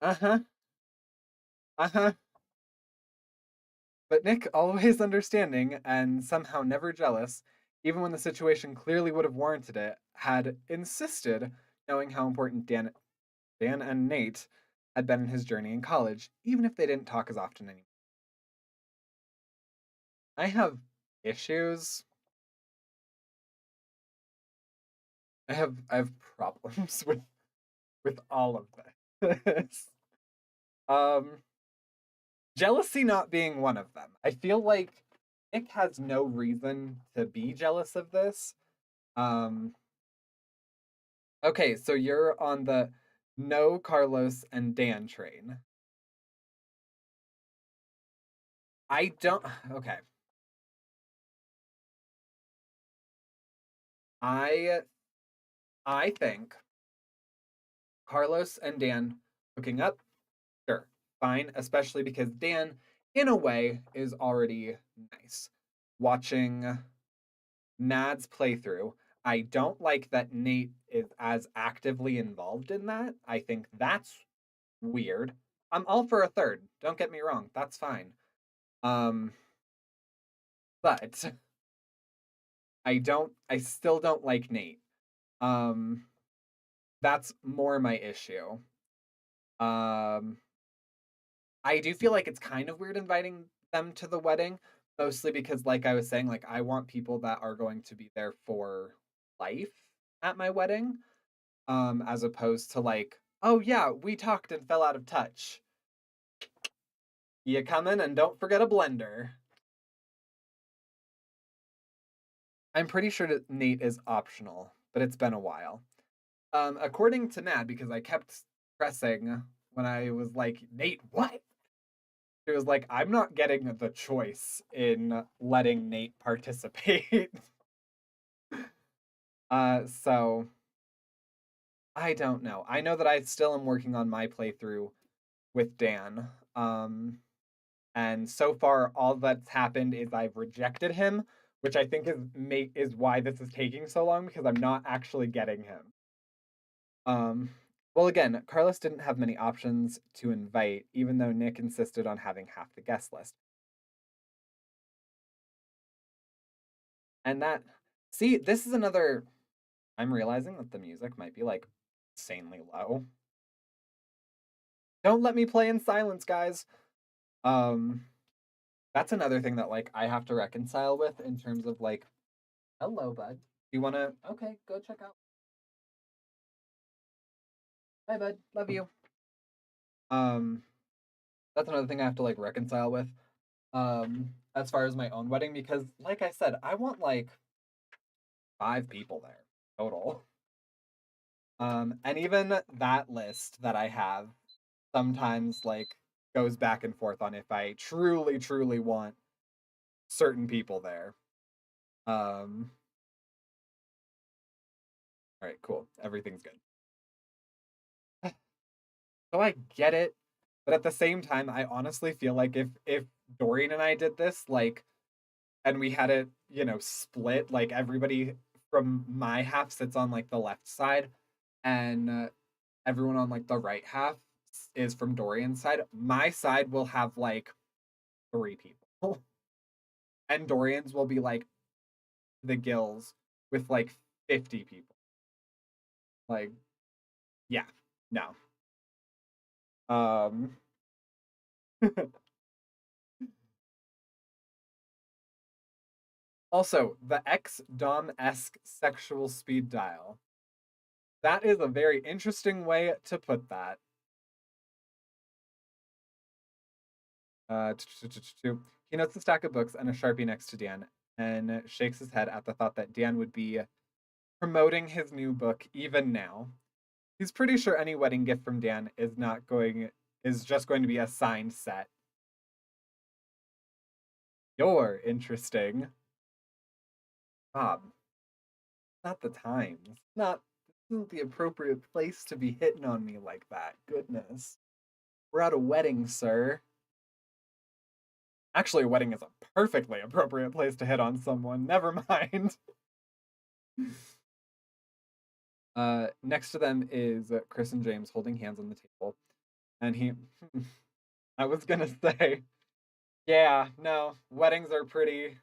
Uh huh. Uh huh. But Nick, always understanding and somehow never jealous, even when the situation clearly would have warranted it, had insisted, knowing how important Dan and Nate had been in his journey in college, even if they didn't talk as often anymore. I have issues. I have problems with all of this. um Jealousy not being one of them. I feel like Nick has no reason to be jealous of this. Um okay, so you're on the no Carlos and Dan train. I don't okay. I I think Carlos and Dan hooking up, sure, fine, especially because Dan, in a way, is already nice. Watching Nad's playthrough, I don't like that Nate is as actively involved in that. I think that's weird. I'm all for a third. Don't get me wrong. That's fine. Um, but I still don't like Nate. Um, that's more my issue. Um, I do feel like it's kind of weird inviting them to the wedding, mostly because, like I was saying, like I want people that are going to be there for life at my wedding, as opposed to like, oh yeah, we talked and fell out of touch. You come in and don't forget a blender. I'm pretty sure that Nate is optional but it's been a while. According to Mad, because I kept pressing when I was like, Nate, what? She was like, I'm not getting the choice in letting Nate participate. So I don't know. I know that I still am working on my playthrough with Dan. And so far all that's happened is I've rejected him, which I think is why this is taking so long because I'm not actually getting him. Um well again, Carlos didn't have many options to invite even though Nick insisted on having half the guest list. And that see, this is another I'm realizing that the music might be like insanely low. Don't let me play in silence, guys. Um that's another thing that like I have to reconcile with in terms of like hello, bud. You want to okay, go check out. Bye, bud. Love you. Um that's another thing I have to like reconcile with as far as my own wedding because like I said, I want like 5 people there total. And even that list that I have sometimes like goes back and forth on if I truly want certain people there. All right, cool. Everything's good. So I get it, but at the same time, I honestly feel like if Dorian and I did this, like, and we had it, split, like everybody from my half sits on like the left side, and everyone on like the right half is from Dorian's side. My side will have like 3 people, and Dorian's will be like the gills with like 50 people. Like, yeah, no. Um, Also, the X Dom esque sexual speed dial. That is a very interesting way to put that. He notes a stack of books and a Sharpie next to Dan and shakes his head at the thought that Dan would be promoting his new book even now. He's pretty sure any wedding gift from Dan is just going to be a signed set. You're interesting. Bob, not the time. Not this isn't the appropriate place to be hitting on me like that. Goodness. We're at a wedding, sir. Actually, a wedding is a perfectly appropriate place to hit on someone. Never mind. Next to them is Chris and James holding hands on the table. And I was gonna say, yeah, no, weddings are pretty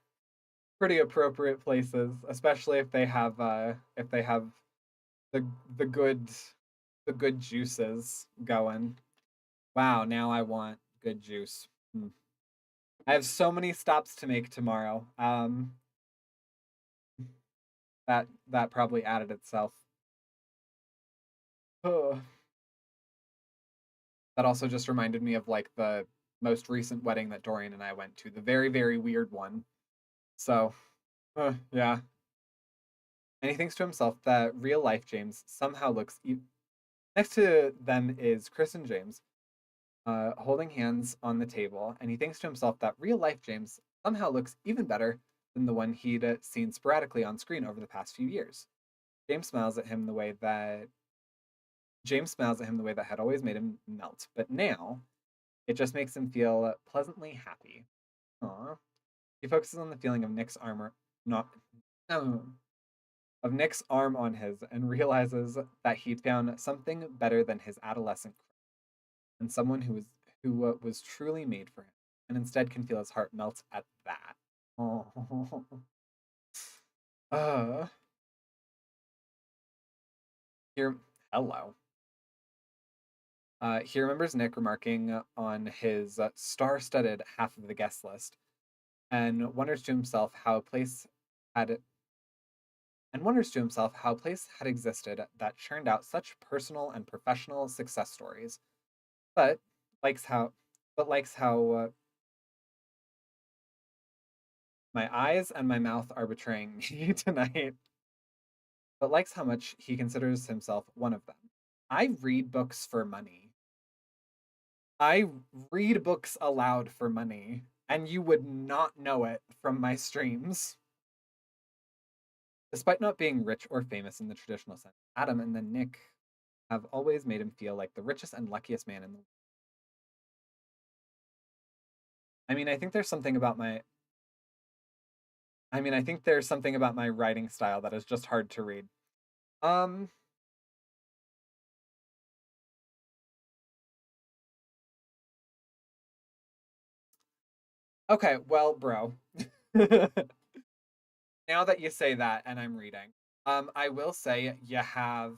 appropriate places, especially if they have the the good the good juices going. Wow, now I want good juice. Hmm. I have so many stops to make tomorrow. That probably added itself. That also just reminded me of like the most recent wedding that Dorian and I went to, the very weird one. So, yeah. And he thinks to himself that real life James somehow looks. Next to them is Chris and James, holding hands on the table, and he thinks to himself that real life James somehow looks even better than the one he'd seen sporadically on screen over the past few years. James smiles at him the way that James smiles at him the way that had always made him melt, but now it just makes him feel pleasantly happy. Aww. He focuses on the feeling of Nick's armor, not of Nick's arm on his, and realizes that he'd found something better than his adolescent crush, and someone who was truly made for him, and instead can feel his heart melt at that. Oh, uh, here, hello. He remembers Nick remarking on his star-studded half of the guest list, and wonders to himself how a place had existed that churned out such personal and professional success stories, but likes how my eyes and my mouth are betraying me tonight. but likes how much he considers himself one of them. I read books for money. I read books aloud for money, and you would not know it from my streams. Despite not being rich or famous in the traditional sense, Adam and then Nick have always made him feel like the richest and luckiest man in the world. I mean, I think there's something about my I think there's something about my writing style that is just hard to read. Um okay, well, bro. Now that you say that and I'm reading, I will say you have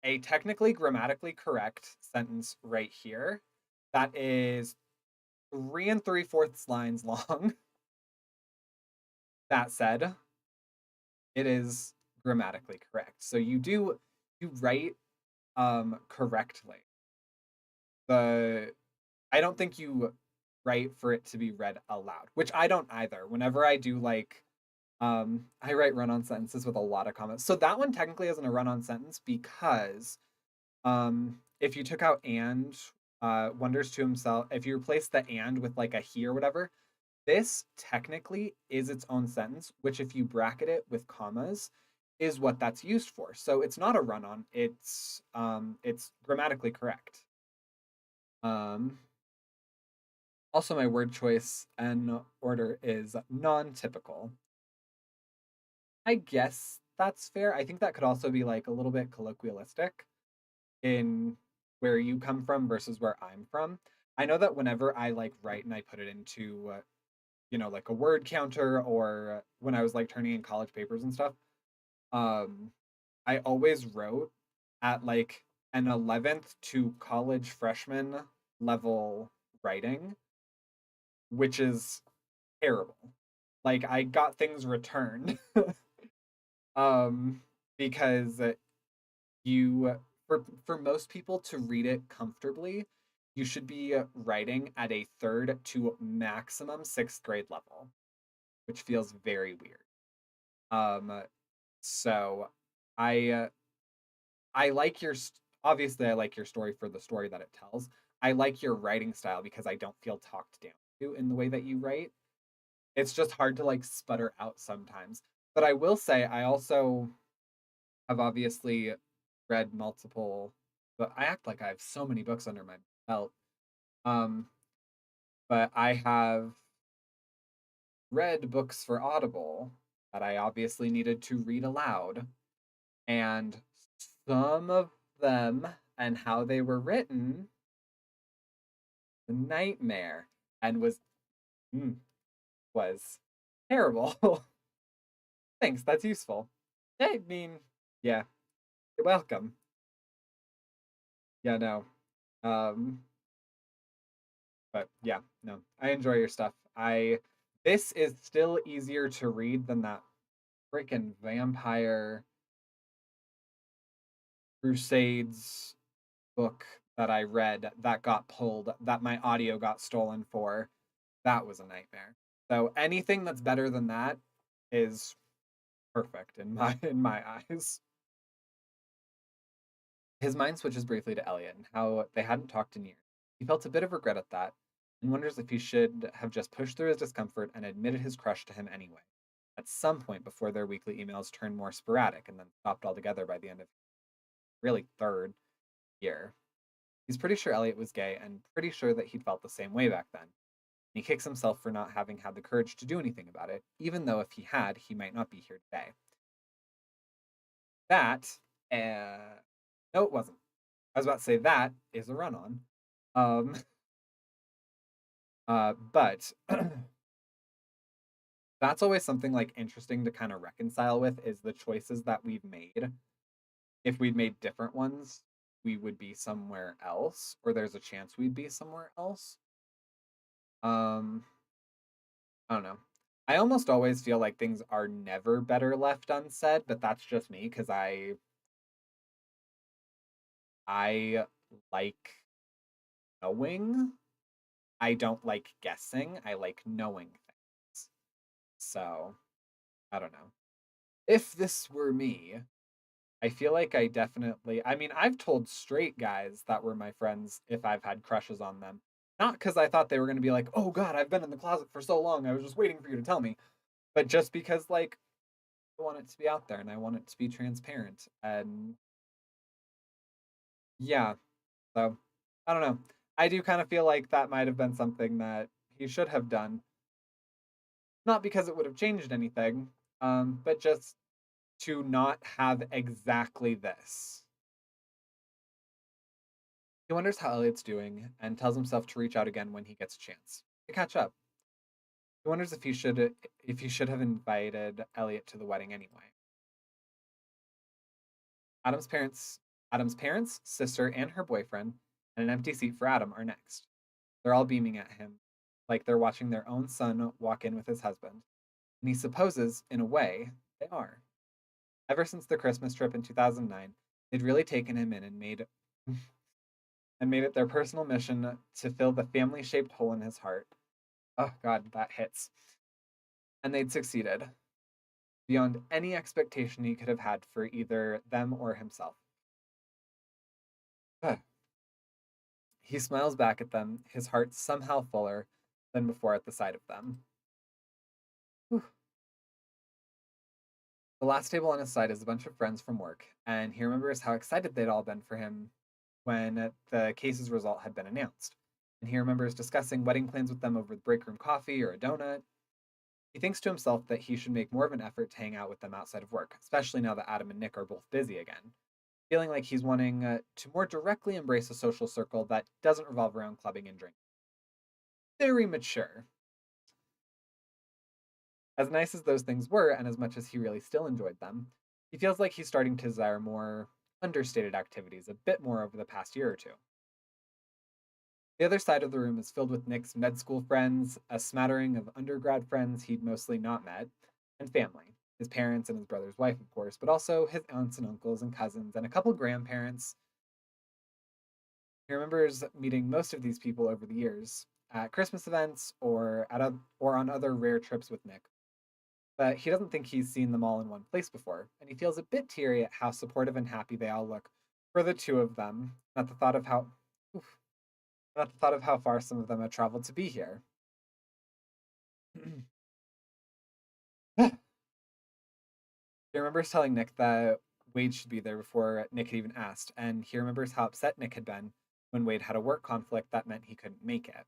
a technically grammatically correct sentence right here that is 3 3/4 lines long. That said, it is grammatically correct. So you write correctly. The I don't think you write for it to be read aloud, which I don't either. Whenever I do like I write run-on sentences with a lot of comments. So that one technically isn't a run-on sentence because if you took out and wonders to himself, if you replace the and with like a he or whatever, this technically is its own sentence, which if you bracket it with commas is what that's used for. So it's not a run-on, it's grammatically correct. Um Also my word choice and order is non-typical. I guess that's fair. I think that could also be like a little bit colloquialistic in where you come from versus where I'm from. I know that whenever I like write and I put it into like a word counter or when I was like turning in college papers and stuff, um I always wrote at like an 11th to college freshman level writing, which is terrible. Like I got things returned um because you for most people to read it comfortably, you should be writing at a 3rd to maximum 6th grade level, which feels very weird. So I I like obviously I like your story for the story that it tells. I like your writing style because I don't feel talked down to in the way that you write. It's just hard to like sputter out sometimes. But I will say I also have obviously read multiple, but I act like I have so many books under my belt. Um, but I have read books for Audible that I obviously needed to read aloud, and some of them and how they were written, a nightmare, and mm, was terrible. Thanks, that's useful. I mean, yeah, you're welcome. Yeah, no. Um, but yeah, no, I enjoy your stuff. This is still easier to read than that freaking Vampire Crusades book that I read that got pulled, that my audio got stolen for. That was a nightmare. So anything that's better than that is perfect in my eyes. His mind switches briefly to Elliot and how they hadn't talked in years. He felt a bit of regret at that and wonders if he should have just pushed through his discomfort and admitted his crush to him anyway, at some point before their weekly emails turned more sporadic and then stopped altogether by the end of really 3rd year. He's pretty sure Elliot was gay and pretty sure that he'd felt the same way back then. He kicks himself for not having had the courage to do anything about it, even though if he had, he might not be here today. That, no, it wasn't. I was about to say that is a run on. Um, but that's always something like interesting to kind of reconcile with is the choices that we've made. If we'd made different ones, we would be somewhere else, or there's a chance we'd be somewhere else. Um, I don't know. I almost always feel like things are never better left unsaid, but that's just me because I like knowing. I don't like guessing. I like knowing things. So I don't know. If this were me, I feel like I definitely, I mean, I've told straight guys that were my friends if I've had crushes on them. Not because I thought they were going to be like, oh God, I've been in the closet for so long. I was just waiting for you to tell me. But just because, like, I want it to be out there and I want it to be transparent. And yeah, so I don't know. I do kind of feel like that might have been something that he should have done. Not because it would have changed anything, but just to not have exactly this. He wonders how Elliot's doing and tells himself to reach out again when he gets a chance to catch up. He wonders if he should have invited Elliot to the wedding anyway. Adam's parents, Adam's parents, sister, and her boyfriend, and an empty seat for Adam are next. They're all beaming at him, like they're watching their own son walk in with his husband. And he supposes, in a way, they are. Ever since the Christmas trip in 2009, they'd really taken him in and made it their personal mission to fill the family-shaped hole in his heart. Oh God, that hits. And they'd succeeded, beyond any expectation he could have had for either them or himself. He smiles back at them, his heart somehow fuller than before at the sight of them. Whew. The last table on his side is a bunch of friends from work, and he remembers how excited they'd all been for him when the case's result had been announced. And he remembers discussing wedding plans with them over the break room coffee or a donut. He thinks to himself that he should make more of an effort to hang out with them outside of work, especially now that Adam and Nick are both busy again. Feeling like he's wanting to more directly embrace a social circle that doesn't revolve around clubbing and drinking. Very mature. As nice as those things were, and as much as he really still enjoyed them, he feels like he's starting to desire more understated activities a bit more over the past year or two. The other side of the room is filled with Nick's med school friends, a smattering of undergrad friends he'd mostly not met, and family. His parents and his brother's wife, of course, but also his aunts and uncles and cousins and a couple grandparents. He remembers meeting most of these people over the years at Christmas events or on other rare trips with Nick. But he doesn't think he's seen them all in one place before, and he feels a bit teary at how supportive and happy they all look for the two of them, at the thought of how oof, at the thought of how far some of them have traveled to be here. He remembers telling Nick that Wade should be there before Nick had even asked, and he remembers how upset Nick had been when Wade had a work conflict that meant he couldn't make it.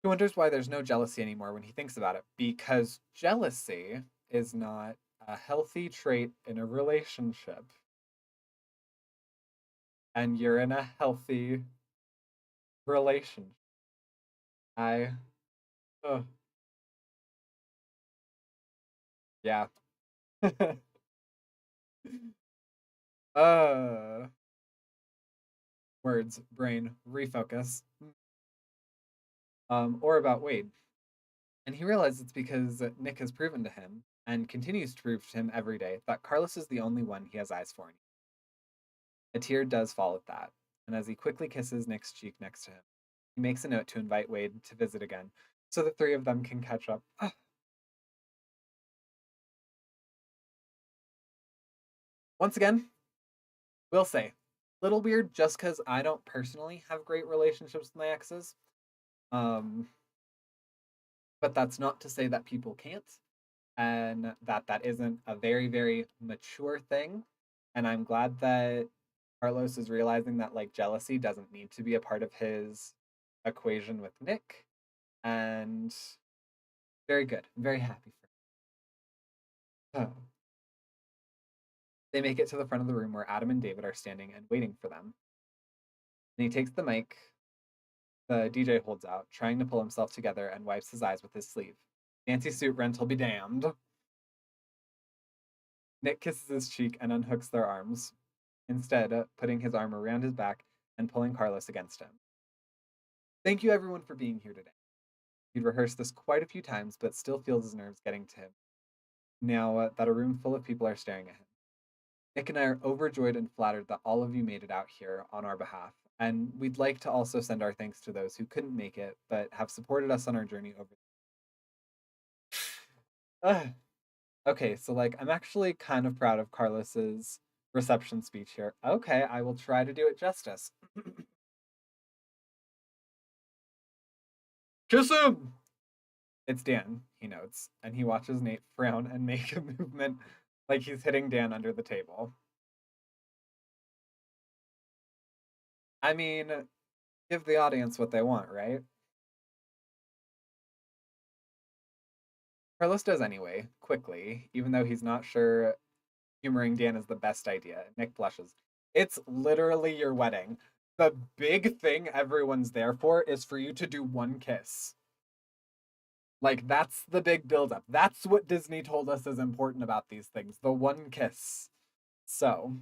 He wonders why there's no jealousy anymore when he thinks about it, because jealousy is not a healthy trait in a relationship, and you're in a healthy relation. I, oh, yeah. uh, Words, brain, refocus. Or about Wade. And he realizes it's because Nick has proven to him, and continues to prove to him every day, that Carlos is the only one he has eyes for. A tear does fall at that, and as he quickly kisses Nick's cheek next to him, he makes a note to invite Wade to visit again, so the three of them can catch up. Once again, will say, little weird just because I don't personally have great relationships with my exes. Um, but that's not to say that people can't, and that isn't a very, very mature thing. And I'm glad that Carlos is realizing that like jealousy doesn't need to be a part of his equation with Nick. And very good. I'm very happy for him. They make it to the front of the room where Adam and David are standing and waiting for them. And he takes the mic the DJ holds out, trying to pull himself together, and wipes his eyes with his sleeve. Fancy suit rental be damned. Nick kisses his cheek and unhooks their arms, instead, putting his arm around his back and pulling Carlos against him. Thank you everyone for being here today. He'd rehearsed this quite a few times, but still feels his nerves getting to him now that a room full of people are staring at him. Nick and I are overjoyed and flattered that all of you made it out here on our behalf, and we'd like to also send our thanks to those who couldn't make it but have supported us on our journey over. Okay, so like I'm actually kind of proud of Carlos's reception speech here. Okay, I will try to do it justice. Kiss him! It's Dan, he notes, and he watches Nate frown and make a movement like he's hitting Dan under the table. I mean, give the audience what they want, right? Carlos does anyway, quickly, even though he's not sure humoring Dan is the best idea. Nick blushes. It's literally your wedding. The big thing everyone's there for is for you to do one kiss. Like, that's the big buildup. That's what Disney told us is important about these things, the one kiss. So,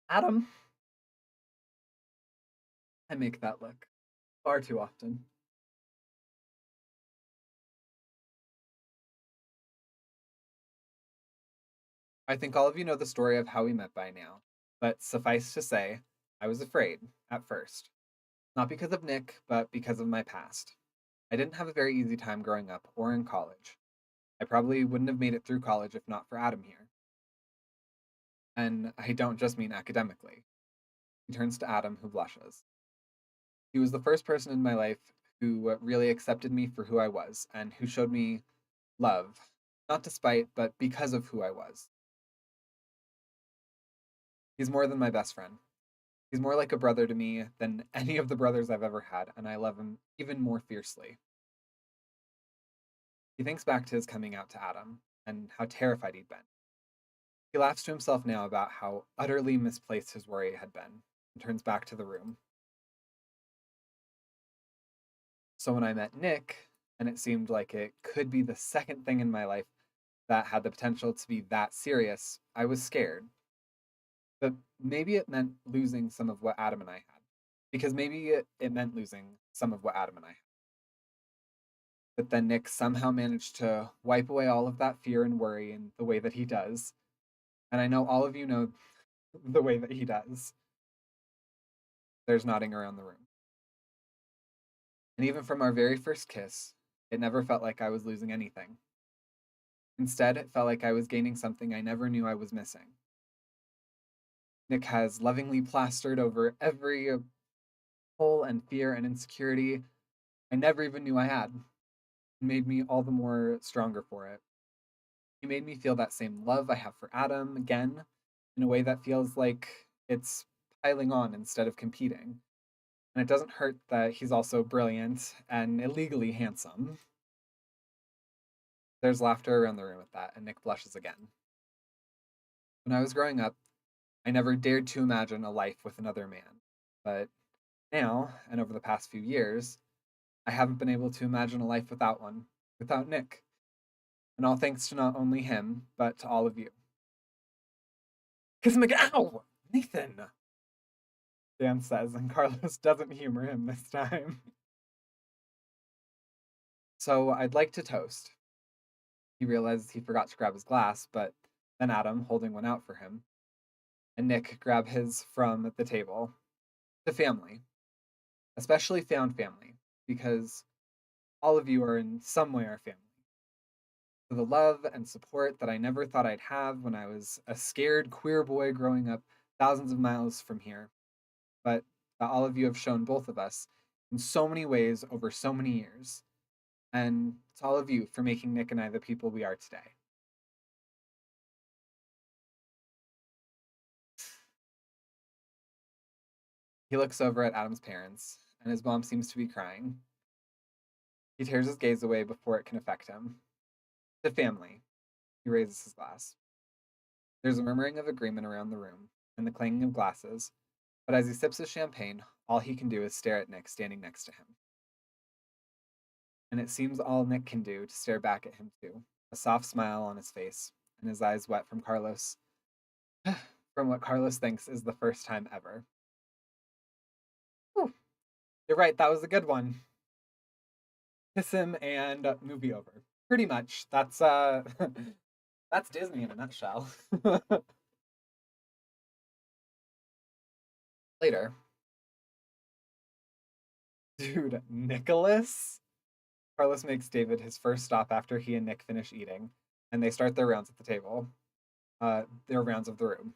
Adam, I make that look far too often. I think all of you know the story of how we met by now, but suffice to say, I was afraid at first. Not because of Nick, but because of my past. I didn't have a very easy time growing up or in college. I probably wouldn't have made it through college if not for Adam here. And I don't just mean academically. He turns to Adam, who blushes. He was the first person in my life who really accepted me for who I was and who showed me love, not despite, but because of who I was. He's more than my best friend. He's more like a brother to me than any of the brothers I've ever had, and I love him even more fiercely. He thinks back to his coming out to Adam and how terrified he'd been. He laughs to himself now about how utterly misplaced his worry had been and turns back to the room. So when I met Nick, and it seemed like it could be the second thing in my life that had the potential to be that serious, I was scared. But maybe it meant losing some of what Adam and I had. Because maybe it meant losing some of what Adam and I had. But then Nick somehow managed to wipe away all of that fear and worry in the way that he does. And I know all of you know the way that he does. There's nodding around the room. And even from our very first kiss, it never felt like I was losing anything. Instead, it felt like I was gaining something I never knew I was missing. Nick has lovingly plastered over every hole and fear and insecurity I never even knew I had, and made me all the more stronger for it. He made me feel that same love I have for Adam again, in a way that feels like it's piling on instead of competing. And it doesn't hurt that he's also brilliant and illegally handsome. There's laughter around the room at that, and Nick blushes again. When I was growing up, I never dared to imagine a life with another man. But now, and over the past few years, I haven't been able to imagine a life without one, without Nick. And all thanks to not only him, but to all of you. Kiss him again. Ow! Nathan! Dan says, and Carlos doesn't humor him this time. So I'd like to toast. He realizes he forgot to grab his glass, but then Adam, holding one out for him, and Nick grab his from the table. To family, especially found family, because all of you are in some way our family. To the love and support that I never thought I'd have when I was a scared queer boy growing up thousands of miles from here, but that all of you have shown both of us in so many ways over so many years. And to all of you for making Nick and I the people we are today. He looks over at Adam's parents, and his mom seems to be crying. He tears his gaze away before it can affect him. The family. He raises his glass. There's a murmuring of agreement around the room, and the clanging of glasses, but as he sips his champagne, all he can do is stare at Nick standing next to him. And it seems all Nick can do to stare back at him too, a soft smile on his face, and his eyes wet from Carlos, from what Carlos thinks is the first time ever. Whew. You're right, that was a good one. Kiss him and movie over. Pretty much. That's that's Disney in a nutshell. Later, Dude, Nicholas? Carlos makes David his first stop after he and Nick finish eating, and they start their rounds at the table, their rounds of the room.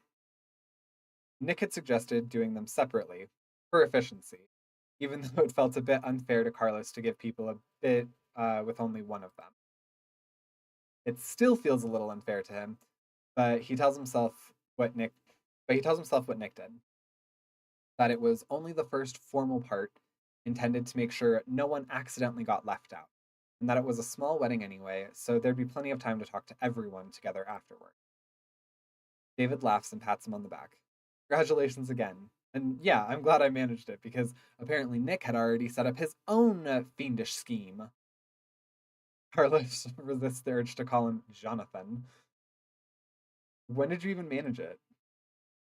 Nick had suggested doing them separately for efficiency, even though it felt a bit unfair to Carlos to give people a bit with only one of them. It still feels a little unfair to him, but he tells himself what Nick did, that it was only the first formal part intended to make sure no one accidentally got left out, and that it was a small wedding anyway, so there'd be plenty of time to talk to everyone together afterward. David laughs and pats him on the back. Congratulations again. And yeah, I'm glad I managed it because apparently Nick had already set up his own fiendish scheme. Carlos resists the urge to call him Jonathan. When did you even manage it?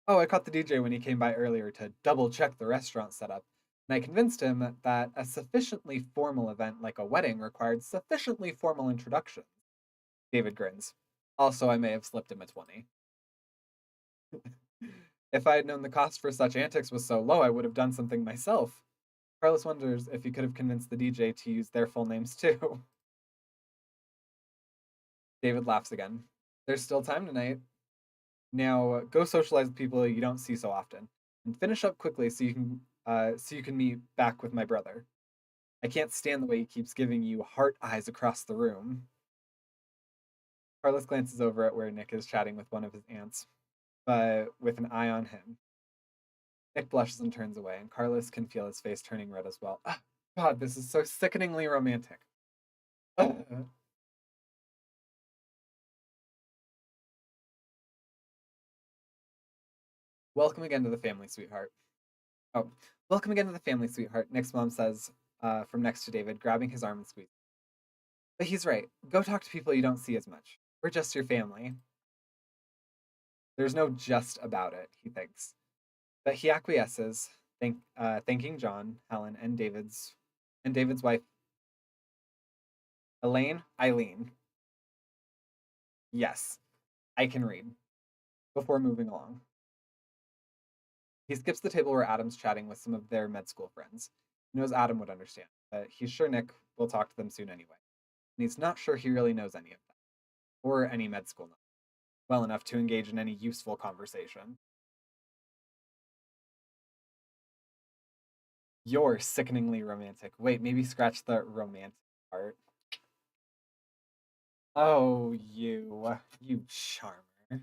Oh, I caught the DJ when he came by earlier to double check the restaurant setup, and I convinced him that a sufficiently formal event like a wedding required sufficiently formal introductions. David grins. Also, I may have slipped him a 20. If I had known the cost for such antics was so low, I would have done something myself. Carlos wonders if he could have convinced the DJ to use their full names too. David laughs again. There's still time tonight. Now go socialize with people you don't see so often, and finish up quickly so you can meet back with my brother. I can't stand the way he keeps giving you heart eyes across the room. Carlos glances over at where Nick is chatting with one of his aunts, but with an eye on him. Nick blushes and turns away, and Carlos can feel his face turning red as well. Ah, God, this is so sickeningly romantic. Welcome again to the family, sweetheart. Oh, welcome again to the family, sweetheart. Nick's mom says from next to David, grabbing his arm and squeezing. But he's right. Go talk to people you don't see as much. We're just your family. There's no just about it, he thinks. But he acquiesces, thanking John, Helen, and David's wife, Eileen. Yes, I can read. Before moving along. He skips the table where Adam's chatting with some of their med school friends. He knows Adam would understand, but he's sure Nick will talk to them soon anyway. And he's not sure he really knows any of them, or any med school knowledge, well enough to engage in any useful conversation. You're sickeningly romantic. Wait, maybe scratch the romantic part. Oh, you charmer.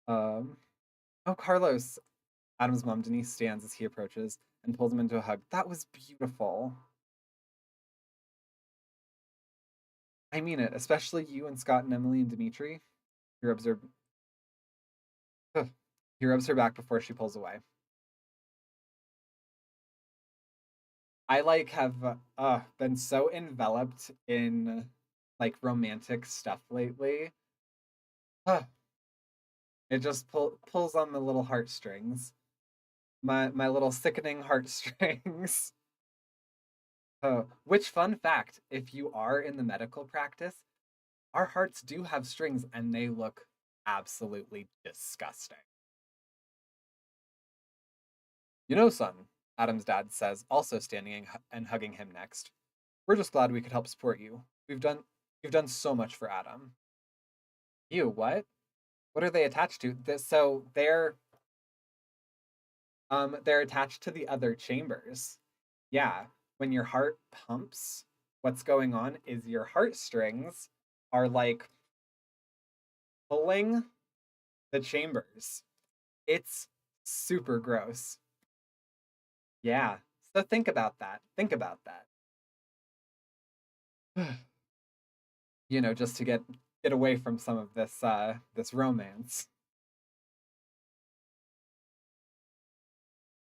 um, oh, Carlos. Adam's mom, Denise, stands as he approaches and pulls him into a hug. That was beautiful. I mean it, especially you and Scott and Emily and Dimitri. He rubs her, he rubs her back before she pulls away. I like have been so enveloped in like romantic stuff lately. Uh, it just pulls on the little heartstrings. My little sickening heartstrings. Oh, which fun fact, if you are in the medical practice, our hearts do have strings and they look absolutely disgusting. You know, son, Adam's dad says, also standing and hugging him next. We're just glad we could help support you. You've done so much for Adam. You, what? What are they attached to? So they're attached to the other chambers. Yeah, when your heart pumps, what's going on is your heartstrings are like pulling the chambers. It's super gross. Yeah. So think about that. Think about that. Just to get away from some of this romance.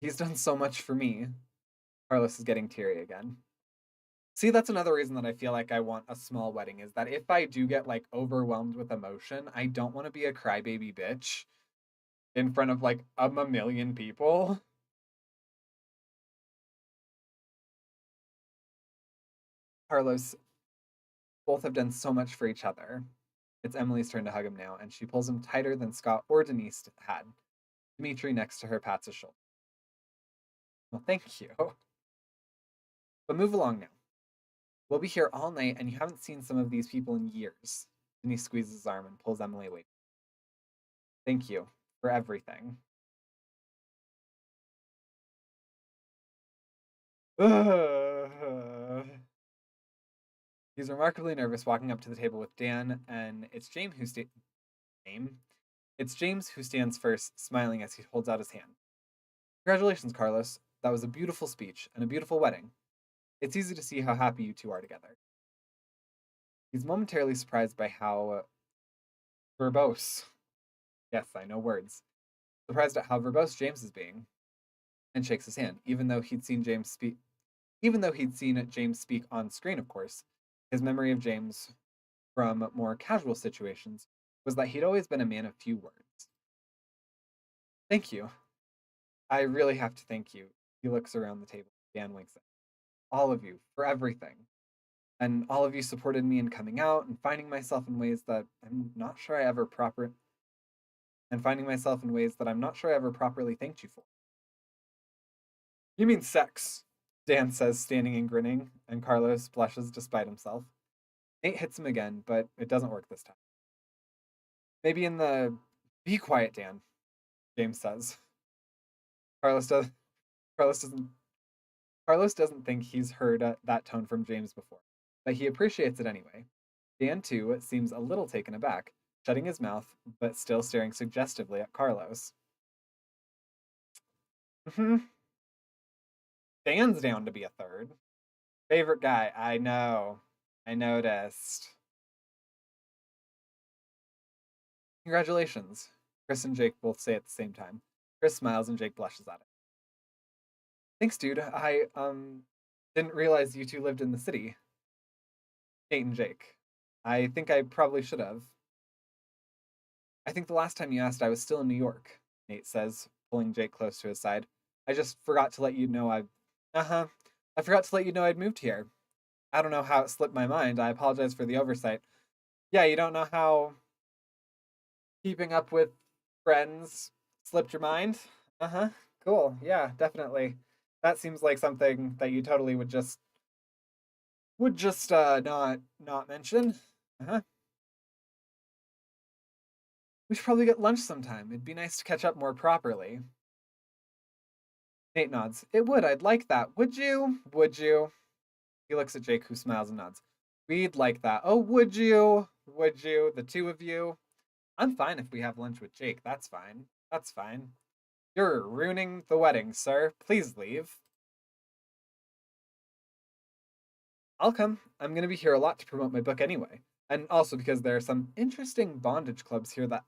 He's done so much for me. Carlos is getting teary again. See, that's another reason that I feel like I want a small wedding is that if I do get like overwhelmed with emotion, I don't want to be a crybaby bitch in front of like a million people. Carlos, both have done so much for each other. It's Emily's turn to hug him now, and she pulls him tighter than Scott or Denise had. Dimitri next to her pats his shoulder. Well, thank you. But move along now. We'll be here all night, and you haven't seen some of these people in years. And he squeezes his arm and pulls Emily away. Thank you for everything. He's remarkably nervous walking up to the table with Dan, and it's James who stands first, smiling as he holds out his hand. Congratulations, Carlos. That was a beautiful speech and a beautiful wedding. It's easy to see how happy you two are together. He's momentarily surprised by how verbose, yes, I know words, surprised at how verbose James is being, and shakes his hand, even though he'd seen James speak on screen, of course. His memory of James from more casual situations was that he'd always been a man of few words. Thank you. I really have to thank you. He looks around the table. Dan winks at all of you for everything. And all of you supported me in coming out and finding myself in ways that I'm not sure I ever properly thanked you for. You mean sex, Dan says, standing and grinning, and Carlos blushes despite himself. Nate hits him again, but it doesn't work this time. Maybe in the be quiet, Dan, James says. Carlos does Carlos doesn't Carlos doesn't think he's heard that tone from James before, but he appreciates it anyway. Dan, too, seems a little taken aback, shutting his mouth, but still staring suggestively at Carlos. Dan's down to be a third. Favorite guy, I know. I noticed. Congratulations, Chris and Jake both say at the same time. Chris smiles and Jake blushes at it. Thanks, dude. I didn't realize you two lived in the city. Nate and Jake. I think I probably should have. I think the last time you asked I was still in New York, Nate says, pulling Jake close to his side. I just forgot to let you know I forgot to let you know I'd moved here. I don't know how it slipped my mind. I apologize for the oversight. Yeah, you don't know how keeping up with friends slipped your mind? Uh-huh. Cool. Yeah, definitely. That seems like something that you totally would just not mention. Uh-huh. We should probably get lunch sometime. It'd be nice to catch up more properly. Nate nods. It would. I'd like that. Would you? Would you? He looks at Jake, who smiles and nods. We'd like that. Oh, would you? Would you? The two of you? I'm fine if we have lunch with Jake. That's fine. That's fine. You're ruining the wedding, sir. Please leave. I'll come. I'm going to be here a lot to promote my book anyway. And also because there are some interesting bondage clubs here that.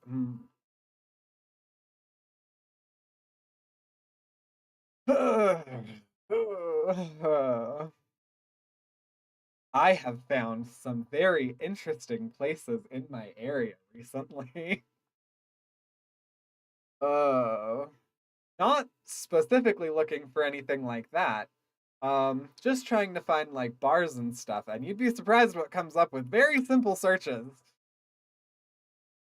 I have found some very interesting places in my area recently. uh, Not specifically looking for anything like that. Just trying to find like bars and stuff, and you'd be surprised what comes up with very simple searches.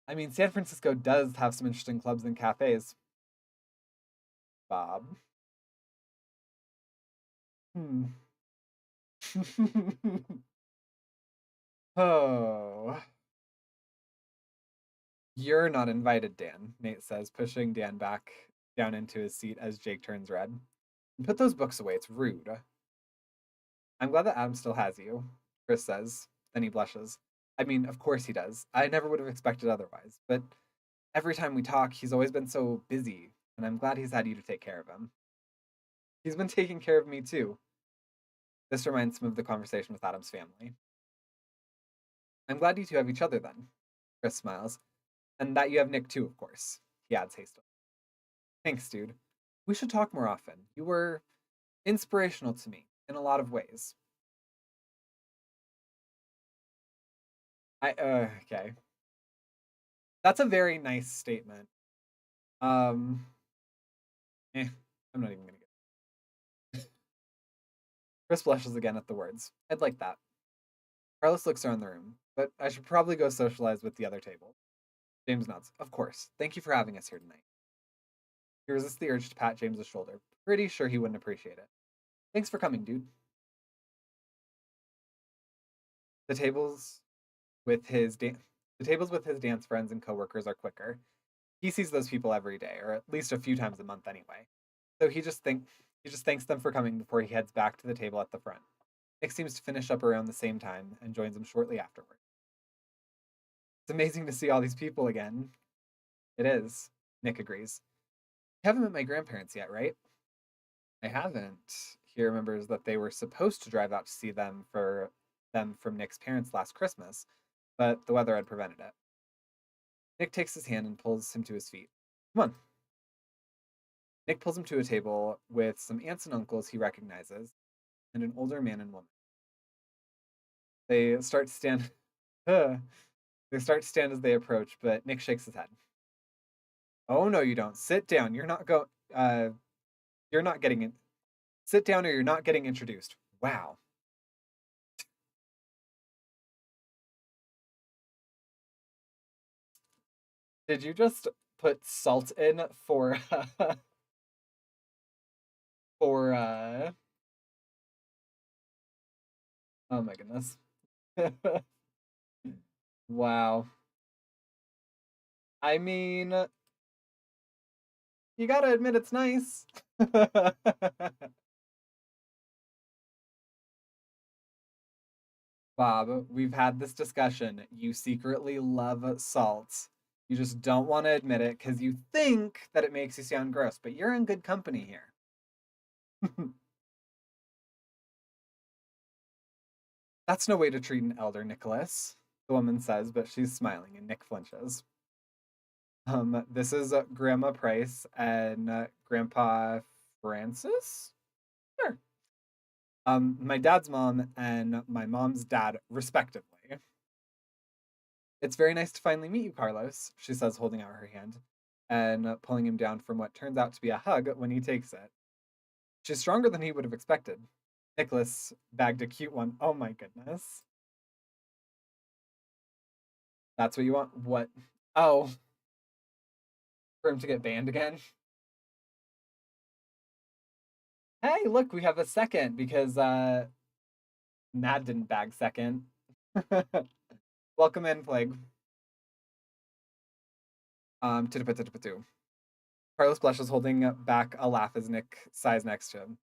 I mean, San Francisco does have some interesting clubs and cafes. Bob. Hmm. Oh. You're not invited, Dan, Nate says, pushing Dan back down into his seat as Jake turns red. Put those books away, it's rude. I'm glad that Adam still has you, Chris says. Then he blushes. I mean, of course he does. I never would have expected otherwise. But every time we talk, he's always been so busy, and I'm glad he's had you to take care of him. He's been taking care of me too. This reminds him of the conversation with Adam's family. I'm glad you two have each other then. Chris smiles. And that you have Nick too, of course. He adds hastily. Thanks, dude. We should talk more often. You were inspirational to me in a lot of ways. Okay. That's a very nice statement. Um I'm not even gonna get Chris blushes again at the words. I'd like that. Carlos looks around the room, but I should probably go socialize with the other table. James nods. Of course. Thank you for having us here tonight. He resists the urge to pat James's shoulder. Pretty sure he wouldn't appreciate it. Thanks for coming, dude. The tables with his the tables with his dance friends and coworkers are quicker. He sees those people every day, or at least a few times a month anyway. So he just thanks them for coming before he heads back to the table at the front. Nick seems to finish up around the same time and joins them shortly afterward. It's amazing to see all these people again. It is. Nick agrees. You haven't met my grandparents yet, right? I haven't. He remembers that they were supposed to drive out to see them from Nick's parents last Christmas, but the weather had prevented it. Nick takes his hand and pulls him to his feet. Come on. Nick pulls him to a table with some aunts and uncles he recognizes and an older man and woman. They start to stand. They start to stand as they approach, but Nick shakes his head. Oh no, you don't. Sit down. You're not go. You're not getting it. Sit down, or you're not getting introduced. Wow. Did you just put salt in for for oh my goodness. Wow. I mean, you gotta admit it's nice. Bob, we've had this discussion. You secretly love salt. You just don't want to admit it because you think that it makes you sound gross, but you're in good company here. That's no way to treat an elder, Nicholas, the woman says, but she's smiling and Nick flinches. This is Grandma Price and Grandpa Francis? Sure. My dad's mom and my mom's dad, respectively. It's very nice to finally meet you, Carlos, she says, holding out her hand and pulling him down from what turns out to be a hug when he takes it. She's stronger than he would have expected. Nicholas bagged a cute one. Oh my goodness. That's what you want? What? Oh, for him to get banned again? Hey, look, we have a second because Mad didn't bag second. Welcome in, Plague. Titapatitapatu. Carlos blushes, holding back a laugh as Nick sighs next to him.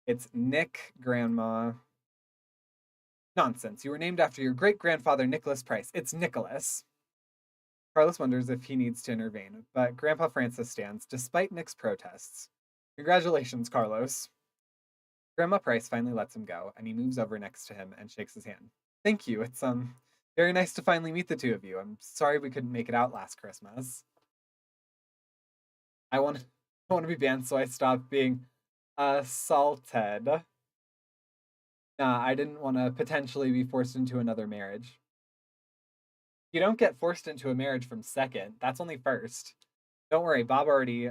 It's Nick, Grandma. Nonsense. You were named after your great grandfather, Nicholas Price. It's Nicholas. Carlos wonders if he needs to intervene, but Grandpa Francis stands, despite Nick's protests. Congratulations, Carlos. Grandma Price finally lets him go, and he moves over next to him and shakes his hand. Thank you. It's very nice to finally meet the two of you. I'm sorry we couldn't make it out last Christmas. I want I want to be banned, so I stopped being assaulted. Nah, I didn't want to potentially be forced into another marriage. You don't get forced into a marriage from second. That's only first. Don't worry, Bob already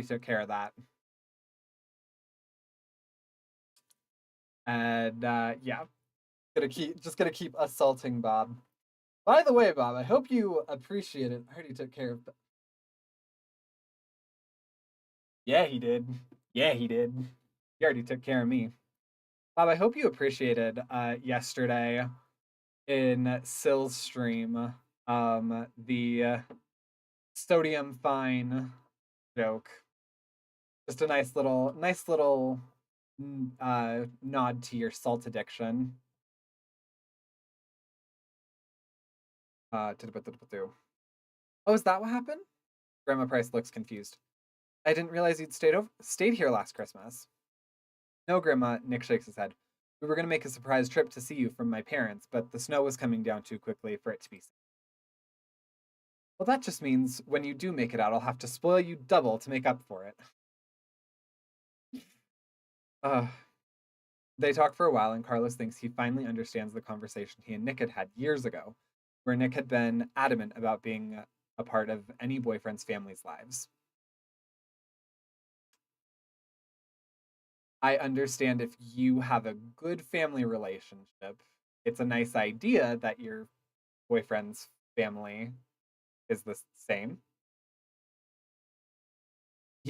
took care of that. And yeah, gonna keep assaulting Bob. By the way, Bob, I hope you appreciate it. I already took care of. Yeah, he did. Yeah, he did. He already took care of me. Bob, I hope you appreciated yesterday in Sill's stream the sodium fine joke. Just a nice little nod to your salt addiction. Oh, is that what happened? Grandma Price looks confused. I didn't realize you'd stayed here last Christmas. No, Grandma, Nick shakes his head. We were going to make a surprise trip to see you from my parents, but the snow was coming down too quickly for it to be safe. Well, that just means when you do make it out, I'll have to spoil you double to make up for it. Uh, they talk for a while, and Carlos thinks he finally understands the conversation he and Nick had had years ago, where Nick had been adamant about being a part of any boyfriend's family's lives. I understand if you have a good family relationship, it's a nice idea that your boyfriend's family is the same.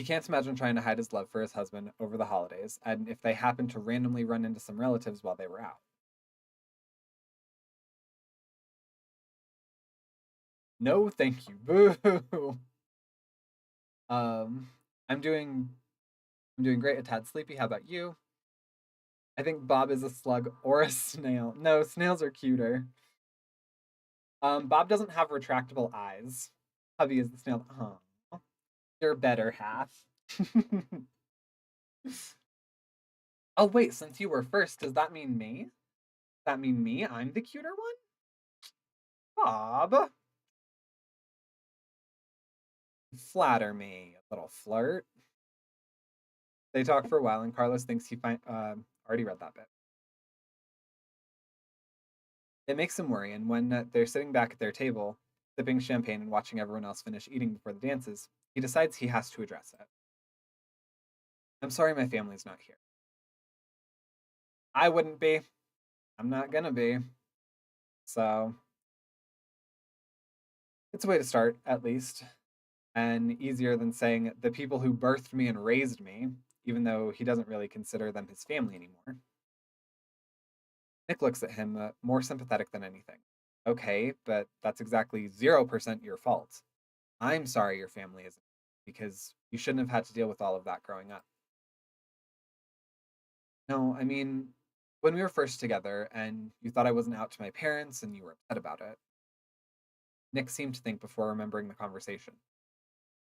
He can't imagine trying to hide his love for his husband over the holidays, and if they happen to randomly run into some relatives while they were out. No, thank you. Boo. Um, I'm doing I'm doing great. A tad sleepy. How about you? I think Bob is a slug or a snail. No, snails are cuter. Bob doesn't have retractable eyes. Hubby is the snail. Huh. Your better half. Oh wait, since you were first, does that mean me? Does that mean me? I'm the cuter one? Bob. Flatter me, a little flirt. They talk for a while, and Carlos thinks he already read that bit. It makes him worry, and when they're sitting back at their table, sipping champagne and watching everyone else finish eating before the dances, he decides he has to address it. I'm sorry my family's not here. I wouldn't be. I'm not gonna be. So it's a way to start, at least, and easier than saying the people who birthed me and raised me, even though he doesn't really consider them his family anymore. Nick looks at him, more sympathetic than anything. Okay, but that's exactly 0% your fault. I'm sorry your family isn't, because you shouldn't have had to deal with all of that growing up. No, I mean, when we were first together and you thought I wasn't out to my parents and you were upset about it. Nick seemed to think before remembering the conversation.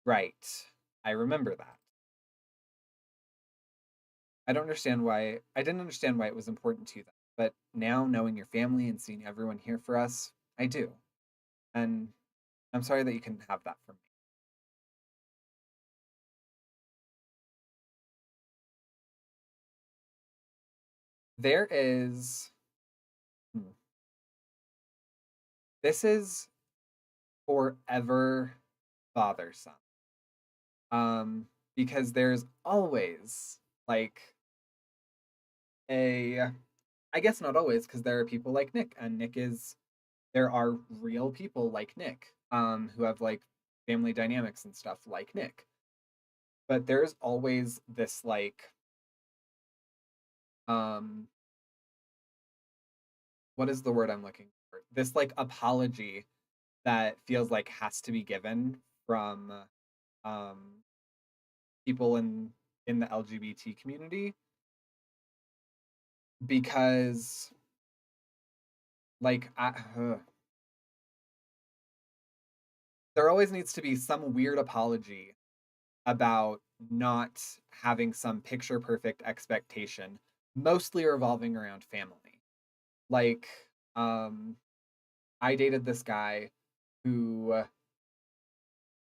Right. I remember that. I didn't understand why it was important to them. But now knowing your family and seeing everyone here for us, I do. And I'm sorry that you couldn't have that from me. There is hmm, this is forever bothersome. Because there's always like a I guess not always, because there are people like Nick, and there are real people like Nick, who have like family dynamics and stuff like Nick. But there's always this like um what is the word I'm looking for? This like apology that feels like has to be given from um people in the LGBT community, because like there always needs to be some weird apology about not having some picture perfect expectation, mostly revolving around family. Like, um, I dated this guy who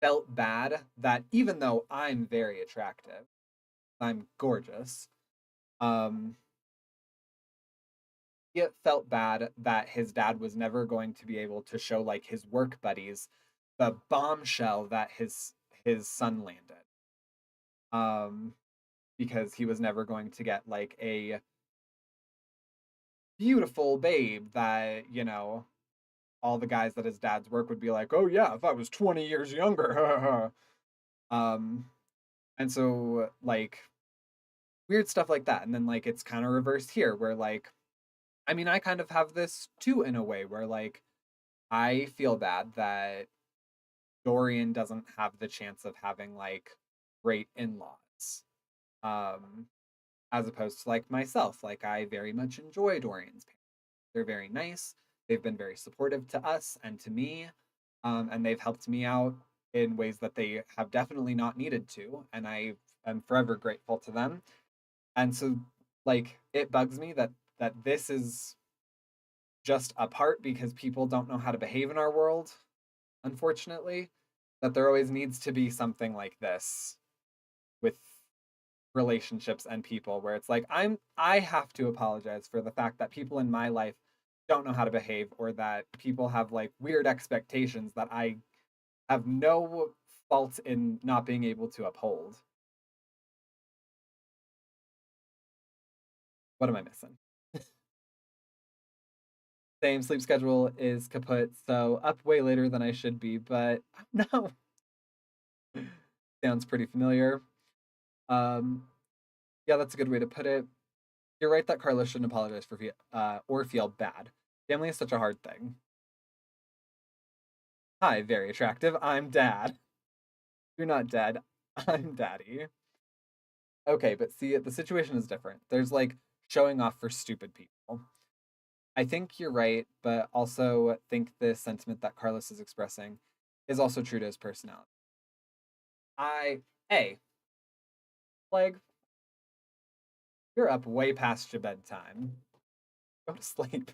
felt bad that even though I'm very attractive, I'm gorgeous, um, he felt bad that his dad was never going to be able to show like his work buddies the bombshell that his son landed. Um, because he was never going to get like a beautiful babe that, all the guys that his dad's work would be like, "Oh yeah, if I was 20 years younger." um and so like weird stuff like that. And then like it's kind of reversed here where like I mean, I kind of have this too in a way where like I feel bad that Dorian doesn't have the chance of having like great in-laws. Um as opposed to like myself, like I very much enjoy Dorian's parents. They're very nice. They've been very supportive to us and to me, and they've helped me out in ways that they have definitely not needed to, and I am forever grateful to them. And so, like, it bugs me that this is just a part because people don't know how to behave in our world. Unfortunately, that there always needs to be something like this with relationships and people where it's like I have to apologize for the fact that people in my life don't know how to behave, or that people have like weird expectations that I have no fault in not being able to uphold. What am I missing? Same, sleep schedule is kaput, so up way later than I should be, but no. Sounds pretty familiar. Um, yeah, that's a good way to put it. You're right that Carlos shouldn't apologize for or feel bad. Family is such a hard thing. Hi, very attractive. I'm dad. You're not dead. I'm daddy. Okay, but see, the situation is different. There's like showing off for stupid people. I think you're right, but also think the sentiment that Carlos is expressing is also true to his personality. I, hey, like, you're up way past your bedtime. Go to sleep.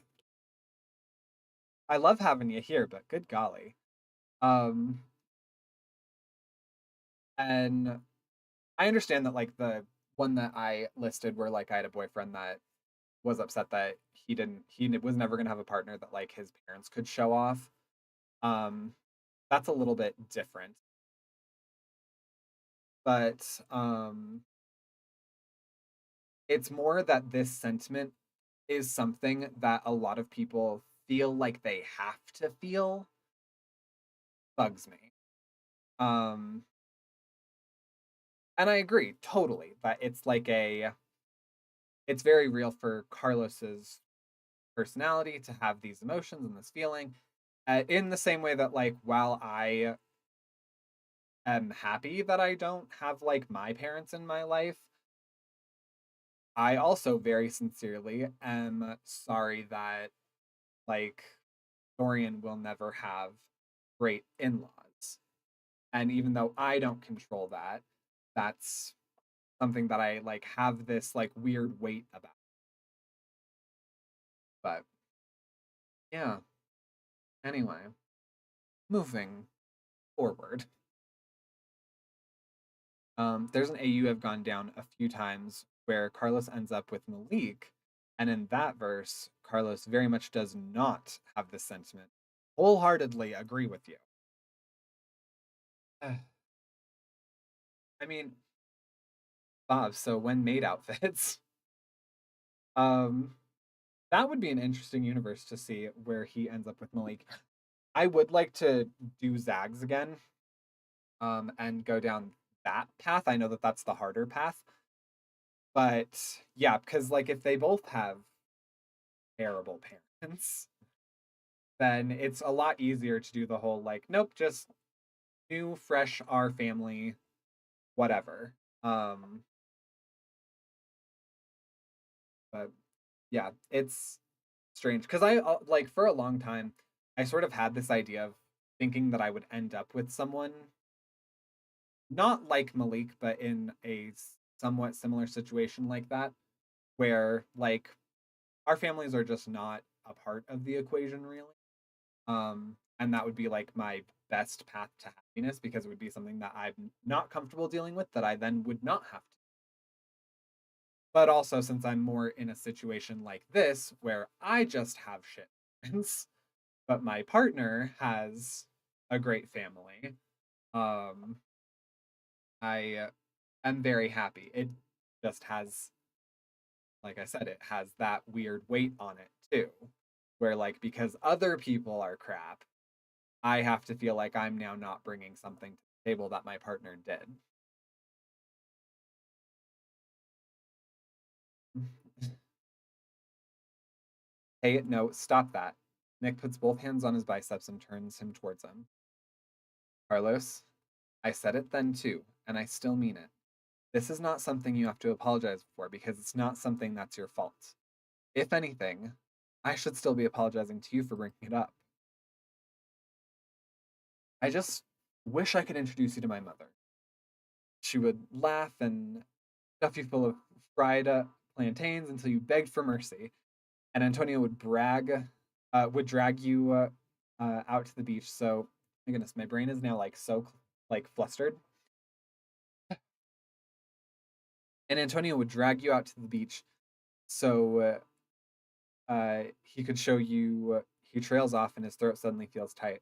I love having you here, but good golly. Um, and I understand that like the one that I listed where like I had a boyfriend that was upset that he was never gonna have a partner that like his parents could show off. Um, that's a little bit different. But it's more that this sentiment is something that a lot of people feel like they have to feel bugs me. Um, and I agree totally that it's very real for Carlos's personality to have these emotions and this feeling. In the same way that like while I am happy that I don't have like my parents in my life, I also very sincerely am sorry that like Dorian will never have great in-laws. And even though I don't control that, that's something that I like have this like weird weight about. But yeah, anyway, moving forward. There's an AU I've gone down a few times where Carlos ends up with Malik, and in that verse, Carlos very much does not have this sentiment. Wholeheartedly agree with you. I mean, Bob, so when made outfits, um, that would be an interesting universe to see where he ends up with Malik. I would like to do Zags again, and go down that path. I know that that's the harder path, but yeah, because like if they both have terrible parents, then it's a lot easier to do the whole like, nope, just new, fresh, our family, whatever. Um, but yeah, it's strange because I like for a long time, I sort of had this idea of thinking that I would end up with someone not like Malik, but in a somewhat similar situation like that, where like our families are just not a part of the equation really. And that would be like my best path to happiness because it would be something that I'm not comfortable dealing with that I then would not have to. But also, since I'm more in a situation like this where I just have shit friends, but my partner has a great family, um, I am very happy. It just has, like I said, it has that weird weight on it too, where like because other people are crap, I have to feel like I'm now not bringing something to the table that my partner did. Hey, no, stop that. Nick puts both hands on his biceps and turns him towards him. Carlos, I said it then too, and I still mean it. This is not something you have to apologize for because it's not something that's your fault. If anything, I should still be apologizing to you for bringing it up. I just wish I could introduce you to my mother. She would laugh and stuff you full of fried plantains until you begged for mercy. And Antonio would drag you out to the beach. So, my goodness, my brain is now like so like flustered. And Antonio would drag you out to the beach so he could show you. He trails off, and his throat suddenly feels tight.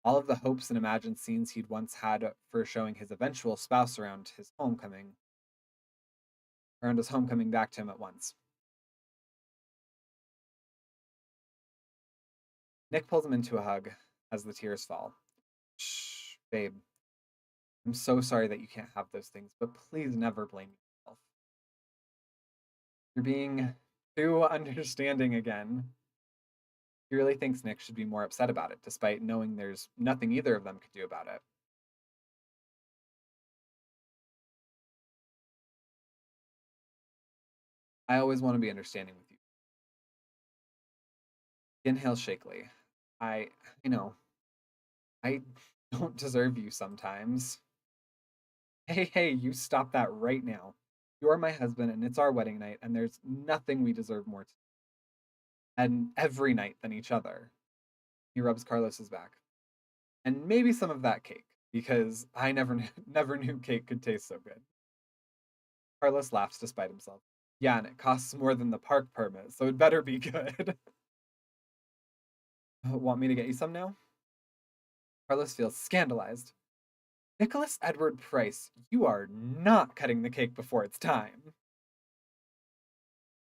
All of the hopes and imagined scenes he'd once had for showing his eventual spouse around his homecoming back to him at once. Nick pulls him into a hug as the tears fall. Shh, babe. I'm so sorry that you can't have those things, but please never blame yourself. You're being too understanding again. He really thinks Nick should be more upset about it, despite knowing there's nothing either of them could do about it. I always want to be understanding with you. He inhales shakily. I know, I don't deserve you sometimes. Hey, you stop that right now. You are my husband, and it's our wedding night, and there's nothing we deserve more and every night than each other. He rubs Carlos's back. And maybe some of that cake, because I never knew cake could taste so good. Carlos laughs despite himself. Yeah, and it costs more than the park permit, so it better be good. Want me to get you some now? Carlos feels scandalized. Nicholas Edward Price, you are not cutting the cake before it's time.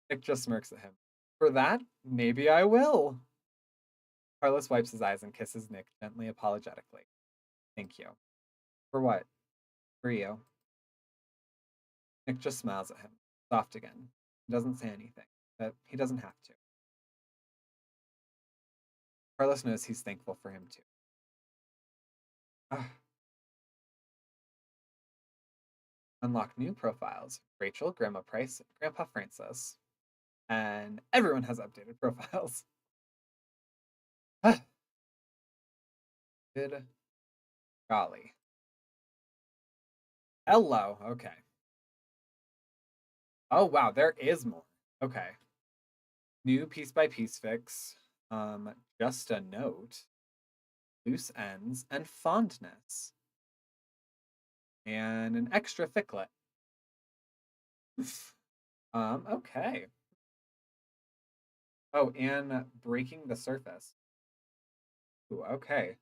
Nick just smirks at him. For that, maybe I will. Carlos wipes his eyes and kisses Nick gently apologetically. Thank you. For what? For you. Nick just smiles at him, soft again. He doesn't say anything, but he doesn't have to. Carlos knows he's thankful for him too. Ah, unlock new profiles. Rachel, Grandma Price, Grandpa Francis. And everyone has updated profiles. Ah, good golly. Hello. Okay. Oh wow, there is more. Okay. New piece by piece fix. Just a note. Loose ends and fondness. And an extra ficlet. Okay. Oh, and breaking the surface. Ooh, okay.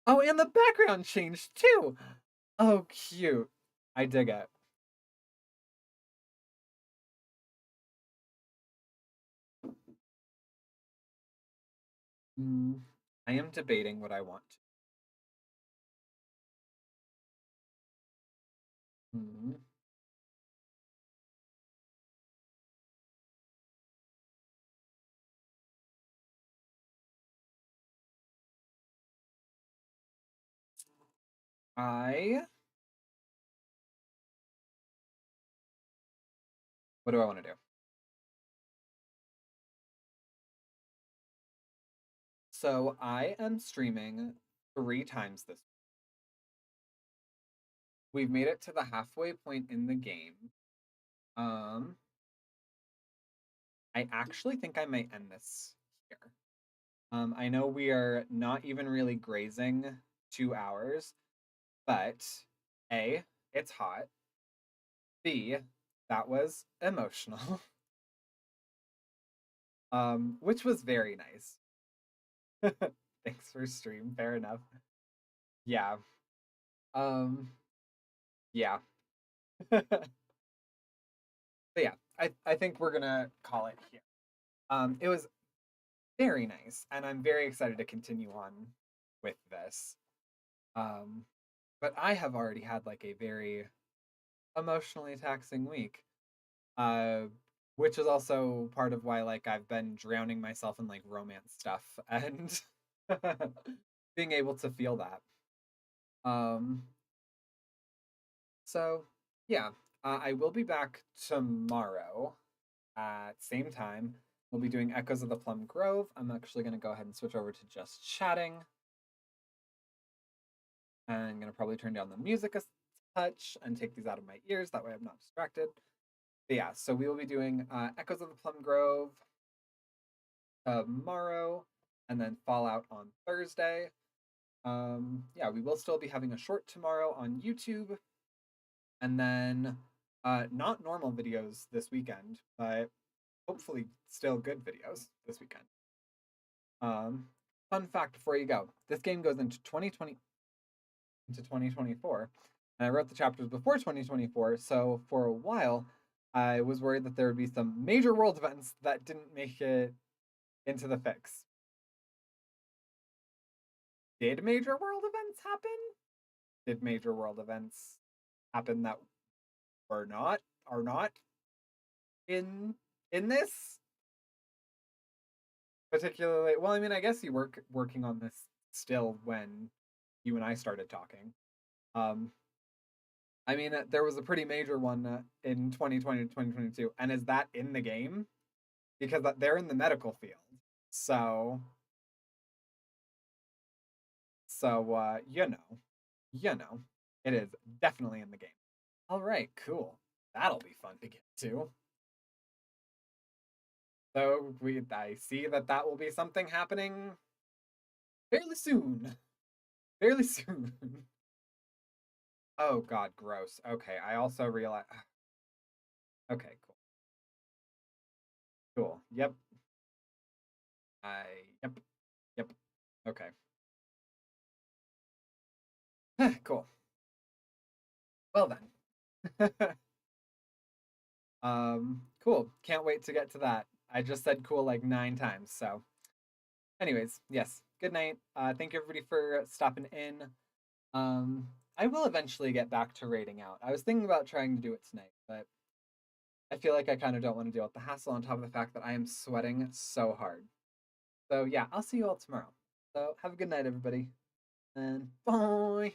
Oh, and the background changed too. Oh, cute. I dig it. Mm, I am debating what I want. Mm, I. What do I want to do? So I am streaming 3 times this. We've made it to the halfway point in the game. Um, I actually think I might end this here. I know we are not even really grazing 2 hours, but A, it's hot. B, that was emotional. Which was very nice. Thanks for stream. Fair enough. Yeah. Um, yeah. But yeah, I think we're gonna call it here. It was very nice, and I'm very excited to continue on with this. Um, but I have already had like a very emotionally taxing week. Uh, which is also part of why like I've been drowning myself in like romance stuff and being able to feel that. Um, so yeah, I will be back tomorrow at same time. We'll be doing Echoes of the Plum Grove. I'm actually going to go ahead and switch over to just chatting. I'm going to probably turn down the music a touch and take these out of my ears. That way I'm not distracted. But yeah, so we will be doing Echoes of the Plum Grove tomorrow and then Fallout on Thursday. Yeah, we will still be having a short tomorrow on YouTube and then not normal videos this weekend, but hopefully still good videos this weekend. Fun fact before you go, this game goes into 2024, and I wrote the chapters before 2024, so for a while I was worried that there would be some major world events that didn't make it into the fix. Did major world events happen? did major world events happen that are not in this particularly. Well, I mean, I guess you working on this still when you and I started talking. Um, I mean, there was a pretty major one in 2020 to 2022, and is that in the game? Because they're in the medical field, so you know, it is definitely in the game. All right, cool. That'll be fun to get to. So I see that will be something happening fairly soon. Fairly soon. Oh god, gross. Okay, I also realize. Okay, cool. Cool. Yep. I. Yep. Yep. Okay. Cool. Well then. Cool. Can't wait to get to that. I just said cool like 9 times. So, anyways, yes. Good night. Thank you everybody for stopping in. I will eventually get back to raiding out. I was thinking about trying to do it tonight, but I feel like I kind of don't want to deal with the hassle on top of the fact that I am sweating so hard. So yeah, I'll see you all tomorrow. So have a good night, everybody, and bye.